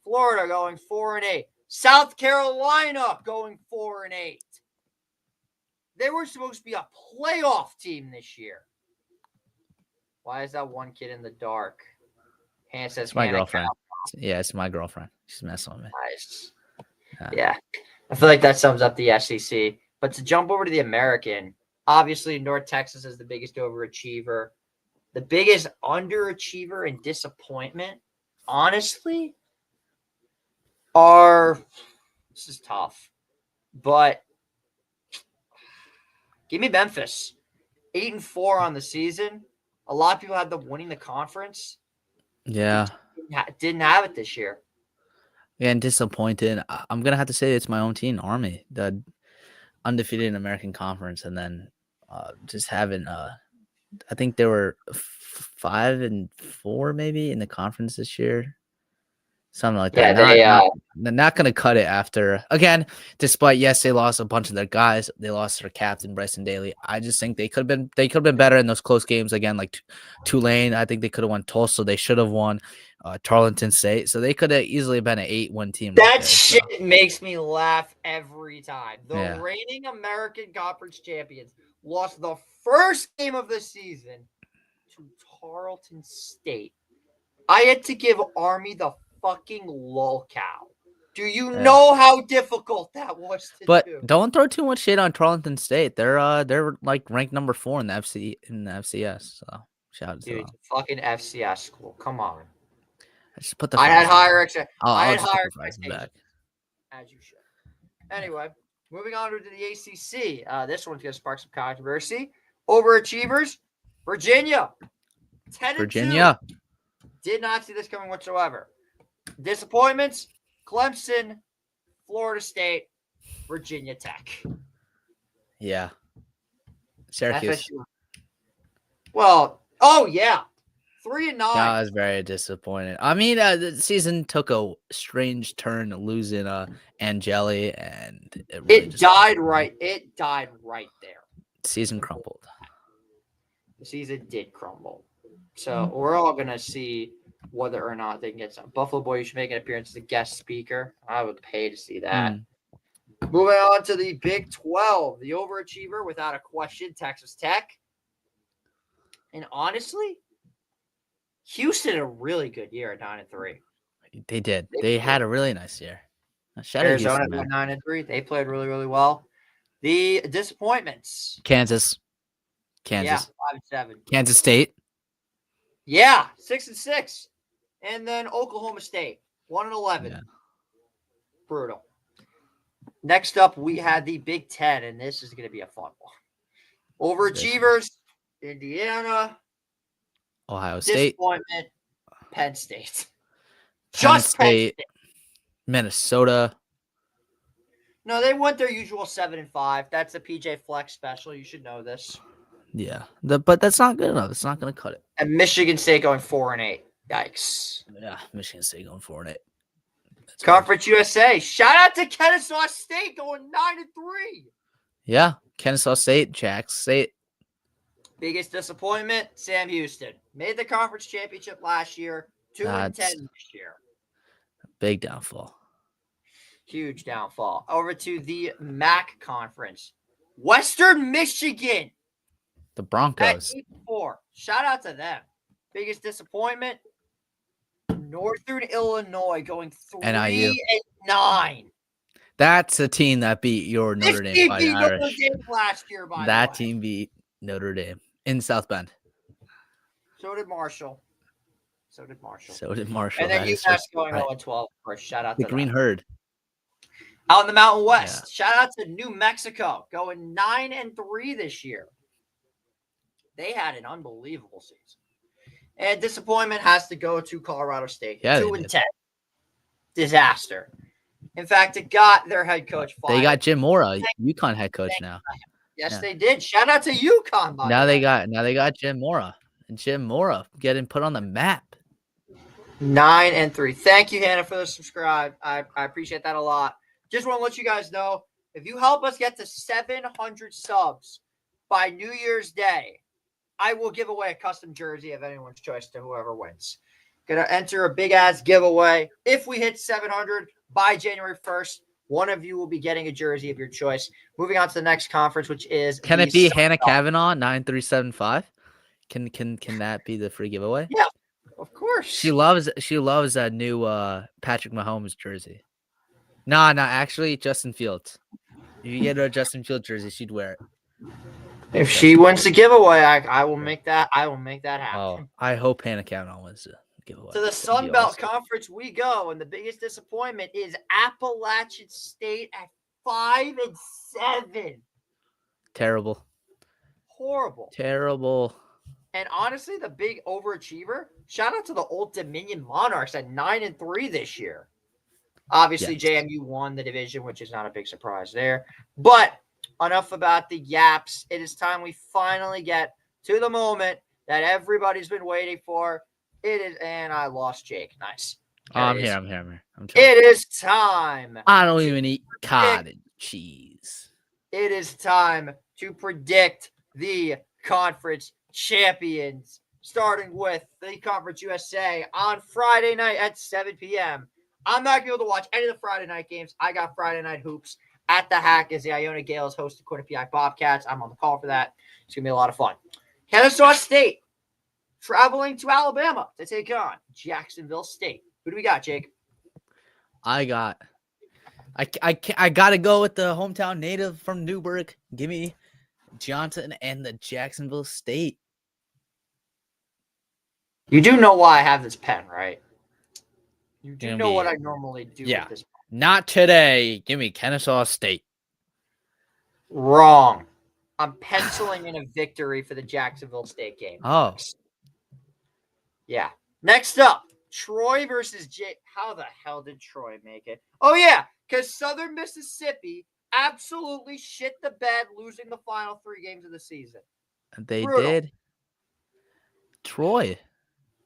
Florida going 4-8. South Carolina going 4-8. They were supposed to be a playoff team this year. Why is that one kid in the dark? Hand says, it's my girlfriend. Yeah, it's my girlfriend. She's messing with me. Nice. Yeah. I feel like that sums up the SEC. But to jump over to the American, obviously North Texas is the biggest overachiever. The biggest underachiever and disappointment, honestly, this is tough, but give me Memphis. 8-4 on the season. A lot of people had them winning the conference. Yeah. Didn't have it this year. Yeah, and disappointed. I'm going to have to say it's my own team, Army, the undefeated in American Conference, and then just having I think they were 5-4 maybe in the conference this year. Something like that. They're not going to cut it after. Again, despite, yes, they lost a bunch of their guys. They lost their captain, Bryson Daly. I just think they could have been better in those close games. Again, like Tulane, I think they could have won Tulsa. They should have won Tarleton State. So they could have easily been an 8-1 team. That shit makes me laugh every time. The reigning American Conference champions lost the first game of the season to Tarleton State. I had to give Army the fucking lolcow. Do you know how difficult that was to do? But don't throw too much shade on Tarleton State. They're like ranked number 4 in the FCS. So shout out to them. Fucking FCS school. Come on. I had higher expectations. As you should. Anyway, moving on to the ACC. This one's going to spark some controversy. Overachievers, Virginia. 10-2. Did not see this coming whatsoever. Disappointments, Clemson, Florida State, Virginia Tech. Yeah. Syracuse. FSU. Well, 3-9. I was very disappointed. I mean, the season took a strange turn, losing Angeli, and it died right there. Season crumbled. The season did crumble. So we're all going to see whether or not they can get some. Buffalo Boy, you should make an appearance as a guest speaker. I would pay to see that. Moving on to the Big 12, the overachiever, without a question, Texas Tech. And honestly, Houston had a really good year at 9-3. They did. They had a really nice year. Arizona at 9-3. They played really, really well. The disappointments. Kansas. Yeah, 5-7. Kansas State. Yeah, 6-6. And then Oklahoma State, 1-11. Yeah. Brutal. Next up, we had the Big Ten, and this is going to be a fun one. Overachievers, Indiana. Ohio State. Disappointment, Penn State. Penn State. Minnesota. No, they went their usual 7-5. That's the PJ Flex special. You should know this. Yeah, but that's not good enough. It's not going to cut it. And Michigan State going 4-8. Yikes. Yeah, Michigan State going 4-8. Conference USA. Shout out to Kennesaw State going 9-3. Yeah, Kennesaw State, Jax State. Biggest disappointment, Sam Houston. Made the conference championship last year, 2-10 this year. Big downfall. Huge downfall. Over to the MAC conference. Western Michigan The at Broncos. 8-4. Shout out to them. Biggest disappointment. Northern Illinois going 3-9. That's a team that beat your This Notre Dame team Fighting beat Notre Irish. Dame last year, by the way. That team beat Notre Dame in South Bend. So did Marshall. So did Marshall. And then That is UMass just going right. 0-12. First, shout out The to Green them. Herd. Out in the Mountain West, shout out to New Mexico going 9-3 this year. They had an unbelievable season. And disappointment has to go to Colorado State. Yeah, 2-10. Disaster. In fact, it got their head coach fired. They got Jim Mora, UConn head coach now. Yes, Yeah. They did. Shout out to UConn. Now they got Jim Mora. And Jim Mora getting put on the map. 9-3. Thank you, Hannah, for the subscribe. I appreciate that a lot. Just want to let you guys know, if you help us get to 700 subs by New Year's Day, I will give away a custom jersey of anyone's choice to whoever wins. Gonna enter a big ass giveaway. If we hit 700 by January 1st, one of you will be getting a jersey of your choice. Moving on to the next conference, which is Can it be Hannah Kavanaugh 9375? Can that be the free giveaway? Yeah, of course. She loves that new Patrick Mahomes jersey. No, actually Justin Fields. If you get her a Justin Fields jersey, she'd wear it. If she wins the giveaway, I will make that. I will make that happen. Oh, I hope Hannah Kavanaugh wins the giveaway. To the Sun Belt Conference we go, and the biggest disappointment is Appalachian State at 5-7. Terrible. Horrible. Terrible. And honestly, the big overachiever, shout out to the Old Dominion Monarchs at 9-3 this year. Obviously, JMU won the division, which is not a big surprise there. But enough about the yaps. It is time we finally get to the moment that everybody's been waiting for. It is, and I lost Jake. Nice. I'm here. I'm trying. It is time. I don't even eat cottage cheese. It is time to predict the conference champions, starting with the Conference USA on Friday night at 7 p.m. I'm not going to be able to watch any of the Friday night games. I got Friday night hoops at the Hack as the Iona Gales host the Quinnipiac Bobcats. I'm on the call for that. It's going to be a lot of fun. Kennesaw State traveling to Alabama to take on Jacksonville State. Who do we got, Jake? I got to go with the hometown native from Newburgh. Give me Johnson and the Jacksonville State. You do know why I have this pen, right? You do know what I normally do with this pen. Not today. Give me Kennesaw State. Wrong. I'm penciling in a victory for the Jacksonville State game. Oh. Yeah. Next up, Troy versus How the hell did Troy make it? Oh, yeah, because Southern Mississippi absolutely shit the bed losing the final 3 games of the season. They did. Troy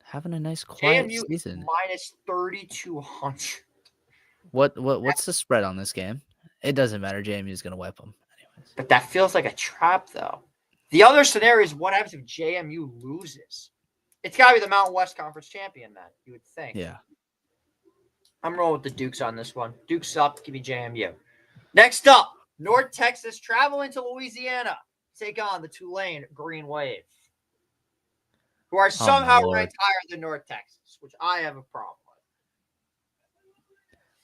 having a nice quiet JMU season. Minus 3,200. What's the spread on this game? It doesn't matter. JMU is going to wipe them anyways. But that feels like a trap, though. The other scenario is what happens if JMU loses? It's got to be the Mountain West Conference champion, then, you would think. Yeah. I'm rolling with the Dukes on this one. Dukes up. Give me JMU. Next up, North Texas traveling to Louisiana to take on the Tulane Green Wave, who are somehow ranked higher than North Texas, which I have a problem with.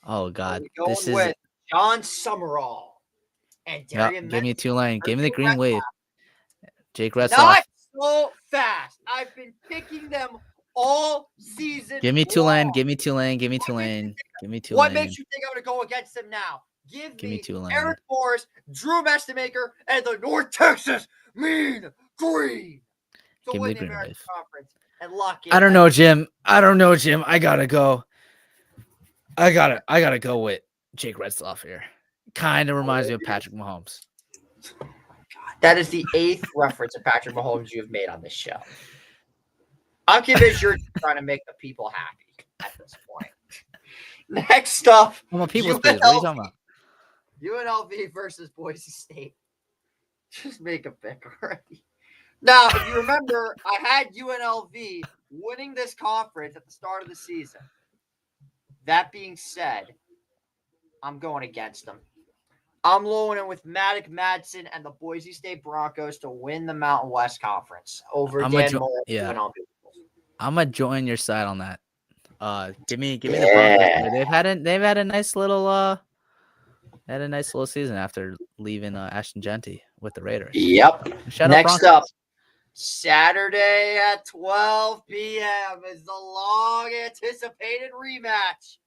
Oh, God. This is with John Summerall and Darian give me Tulane. Give me the Green Wave. Jake Retzloff. Not so fast. I've been picking them all season. Give me Tulane. Give me Tulane. Give me Tulane. Give me Tulane. What makes you think I'm going to go against them now? Give me Tulane. Eric Morris, Drew Mestemaker, and the North Texas Mean Green to win the American Conference and lock in. I don't know, Jim. I gotta go. I gotta go with Jake Retzloff here. Kind of reminds me of Patrick Mahomes. That is the 8th reference of Patrick Mahomes you have made on this show. I'm convinced you're trying to make the people happy at this point. Next up, I'm a people's please. What are you talking about? UNLV versus Boise State. Just make a pick already. Now, if you remember, I had UNLV winning this conference at the start of the season. That being said, I'm going against them. I'm rolling in with Maddox Madsen and the Boise State Broncos to win the Mountain West Conference over Dan Mullen. Yeah. I'm gonna join your side on that. Give me the Broncos. They've had a nice little season after leaving Ashton Genty with the Raiders. Yep. Shout out Next Broncos. up, Saturday at 12 p.m. is the long-anticipated rematch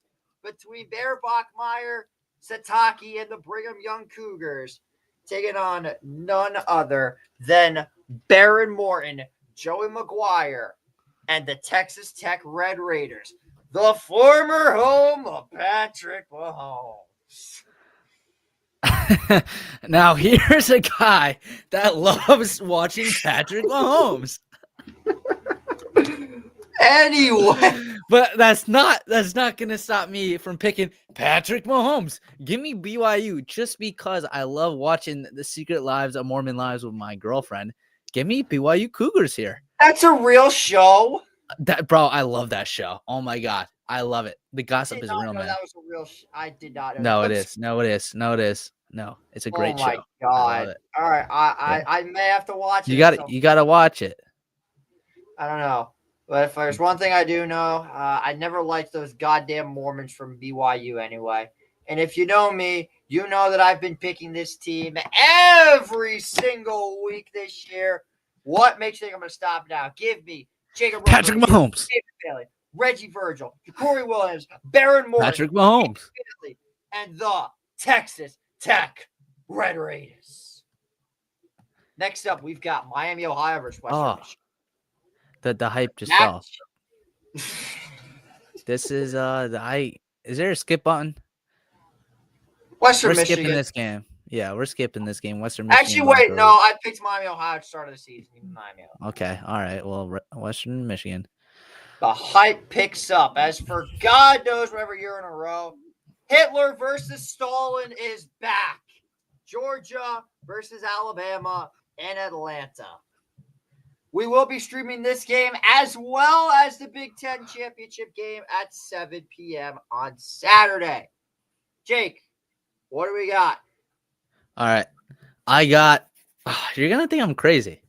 between Bear Bachmeier, Sataki, and the Brigham Young Cougars, taking on none other than Baron Morton, Joey McGuire, and the Texas Tech Red Raiders, the former home of Patrick Mahomes. Now here's a guy that loves watching Patrick Mahomes. Anyway, but that's not gonna stop me from picking Patrick Mahomes. Give me BYU just because I love watching the Secret Lives of Mormon Lives with my girlfriend. Give me BYU Cougars here. That's a real show. Bro, I love that show. Oh my god, I love it. The gossip is real, man. That was a real. I did not know. No, it is. No, it's a great show. Oh my god! All right, I may have to watch it. You gotta watch it. I don't know, but if there's one thing I do know, I never liked those goddamn Mormons from BYU anyway. And if you know me, you know that I've been picking this team every single week this year. What makes you think I'm going to stop now? Give me Jacob Patrick Mahomes, David Bailey, Reggie Virgil, Corey Williams, Baron Morton, Patrick Mahomes, and the Texas Tech Red Raiders. Next up, we've got Miami, Ohio versus Western Michigan. The hype just fell. This is the hype. Is there a skip button? Western We're Michigan. skipping this game. Yeah, we're skipping this game. Western Michigan. Actually, wait, no, I picked Miami, Ohio at the start of the season. Miami, Ohio. Okay, all right. Well, Western Michigan. The hype picks up as for God knows whatever year in a row. Hitler versus Stalin is back. Georgia versus Alabama in Atlanta. We will be streaming this game as well as the Big Ten Championship game at 7 p.m. on Saturday. Jake, what do we got? All right. I got you're going to think I'm crazy.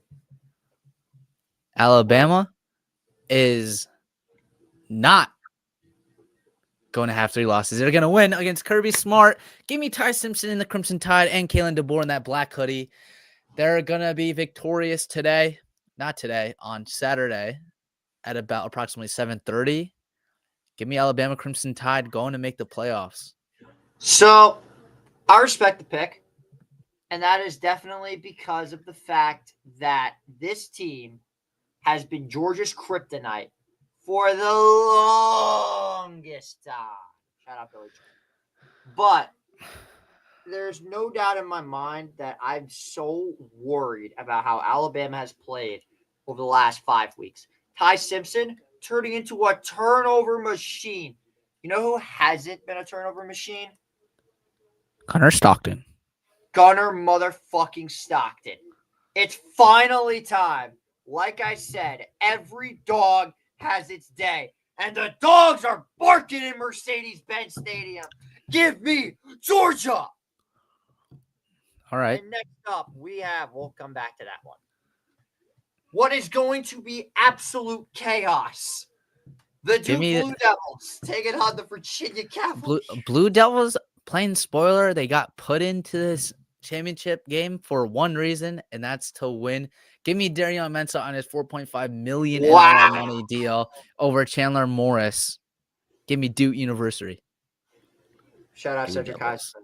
Alabama is not going to have 3 losses. They're going to win against Kirby Smart. Give me Ty Simpson in the Crimson Tide and Kalen DeBoer in that black hoodie. They're going to be victorious today. Not today, on Saturday at about approximately 7:30. Give me Alabama Crimson Tide going to make the playoffs. So, I respect the pick. And that is definitely because of the fact that this team has been Georgia's kryptonite for the longest time. Shout out, Billy. But there's no doubt in my mind that I'm so worried about how Alabama has played over the last 5 weeks. Ty Simpson turning into a turnover machine. You know who hasn't been a turnover machine? Gunnar Stockton. Gunnar motherfucking Stockton. It's finally time. Like I said, every dog has its day. And the dogs are barking in Mercedes-Benz Stadium. Give me Georgia. All right. And next up, we'll come back to that one. What is going to be absolute chaos? The Duke Blue Devils taking on the Virginia Cavaliers. Blue Devils, plain spoiler, they got put into this championship game for one reason, and that's to win. Give me Darion Mensah on his $4.5 million money deal over Chandler Morris. Give me Duke University. Shout out Cedric Heisman.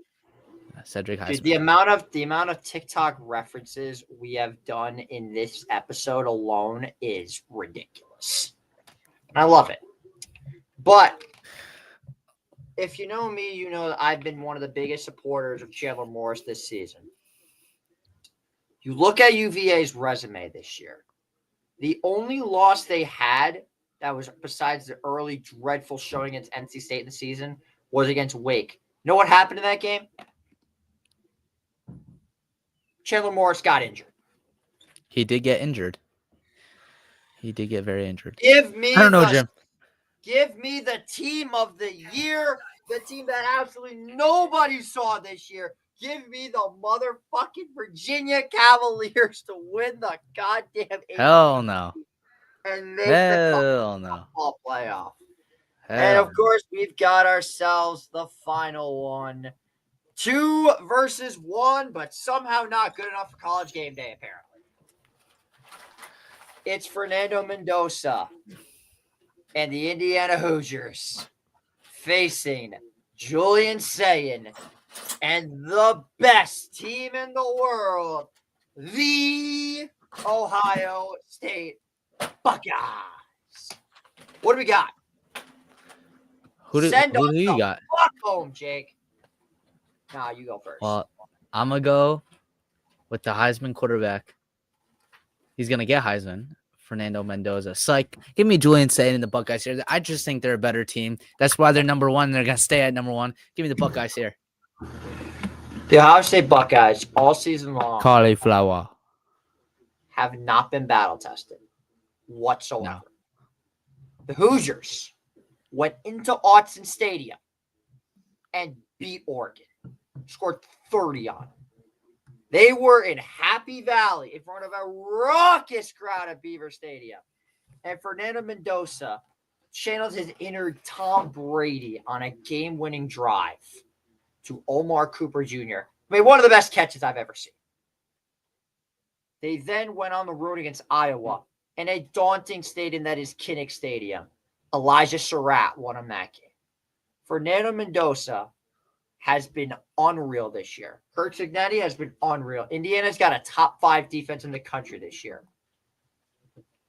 Cedric Heisman. Dude, the amount of TikTok references we have done in this episode alone is ridiculous. And I love it. But if you know me, you know that I've been one of the biggest supporters of Chandler Morris this season. You look at UVA's resume this year. The only loss they had that was besides the early dreadful showing against NC State in the season was against Wake. You know what happened in that game? Chandler Morris got injured. He did get injured. He did get very injured. Give me I don't know, Jim. Give me the team of the year, the team that absolutely nobody saw this year. Give me the motherfucking Virginia Cavaliers to win the goddamn Hell no. and make Hell the no. football playoff. Hell And of no. course, we've got ourselves the final one. 2 versus 1, but somehow not good enough for college game day, apparently. It's Fernando Mendoza and the Indiana Hoosiers facing Julian Sayin and the best team in the world, the Ohio State Buckeyes. What do we got? Who do Send you us got? the fuck home, Jake. Nah, you go first. Well, I'm going to go with the Heisman quarterback. He's going to get Heisman, Fernando Mendoza. Psych. Give me Julian Sayin and the Buckeyes here. I just think they're a better team. That's why they're number 1. They're going to stay at number 1. Give me the Buckeyes here. The Ohio State Buckeyes all season long Cauliflower. have not been battle tested whatsoever. No. The Hoosiers went into Autzen Stadium and beat Oregon, scored 30 on them. They were in Happy Valley in front of a raucous crowd at Beaver Stadium. And Fernando Mendoza channeled his inner Tom Brady on a game-winning drive to Omar Cooper Jr. I mean, one of the best catches I've ever seen. They then went on the road against Iowa in a daunting stadium that is Kinnick Stadium. Elijah Surratt won him that game. Fernando Mendoza has been unreal this year. Kurt Cignetti has been unreal. Indiana's got a top 5 defense in the country this year.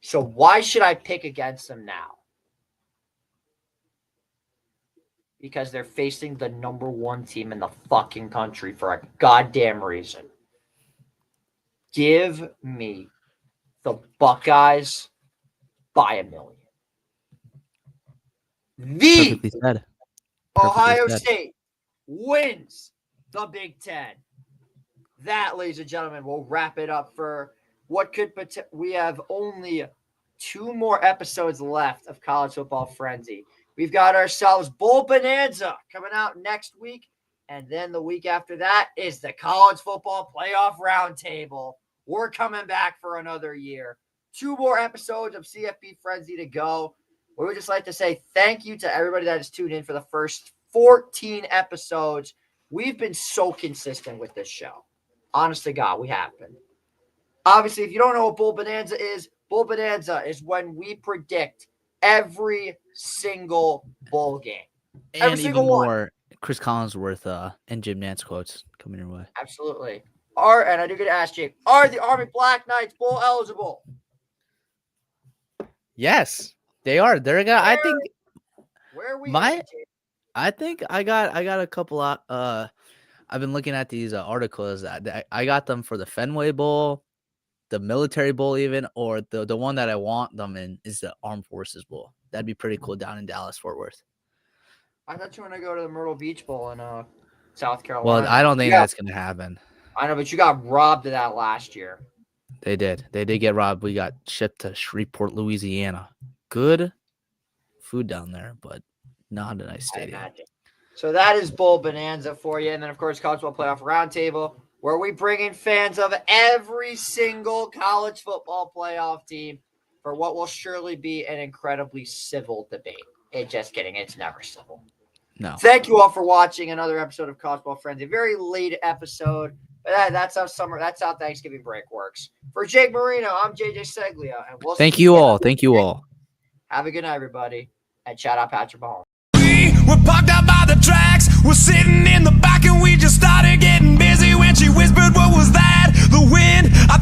So why should I pick against them now? Because they're facing the number 1 team in the fucking country for a goddamn reason. Give me the Buckeyes by 1 million. The Perfectly said. Ohio said. State wins the Big Ten. That, ladies and gentlemen, will wrap it up for what could we have only 2 more episodes left of College Football Frenzy. We've got ourselves Bowl Bonanza coming out next week, and then the week after that is the College Football Playoff Roundtable. We're coming back for another year. 2 more episodes of CFB Frenzy to go. We would just like to say thank you to everybody that has tuned in for the first 14 episodes. We've been so consistent with this show. Honest to God, we have been. Obviously, if you don't know what Bowl Bonanza is when we predict every single bowl game. And even more Chris Collinsworth and Jim Nantz quotes coming your way. Absolutely. And I do get to ask Jake, are the Army Black Knights bowl eligible? Yes, they are. They're gonna. I think. Where are we? I think I got a couple. I've been looking at these articles that I got them for the Fenway Bowl, the Military Bowl, even, or the one that I want them in is the Armed Forces Bowl. That'd be pretty cool down in Dallas, Fort Worth. I thought you want to go to the Myrtle Beach Bowl in South Carolina. Well, I don't think that's gonna happen. I know, but you got robbed of that last year. They did. They did get robbed. We got shipped to Shreveport, Louisiana. Good food down there, but not a nice stadium. So that is Bowl Bonanza for you. And then, of course, College Football Playoff Roundtable, where we bring in fans of every single college football playoff team for what will surely be an incredibly civil debate. Just kidding. It's never civil. No. Thank you all for watching another episode of College Football Frenzy. A very late episode. But that's how Thanksgiving break works. For Jake Marino, I'm JJ Seglia. And we'll Thank you all. Thank you all. Have a good night, everybody. And shout out Patrick Mahomes. We're parked out by the tracks. We're sitting in the back and we just started getting busy when she whispered, what was that? The wind. I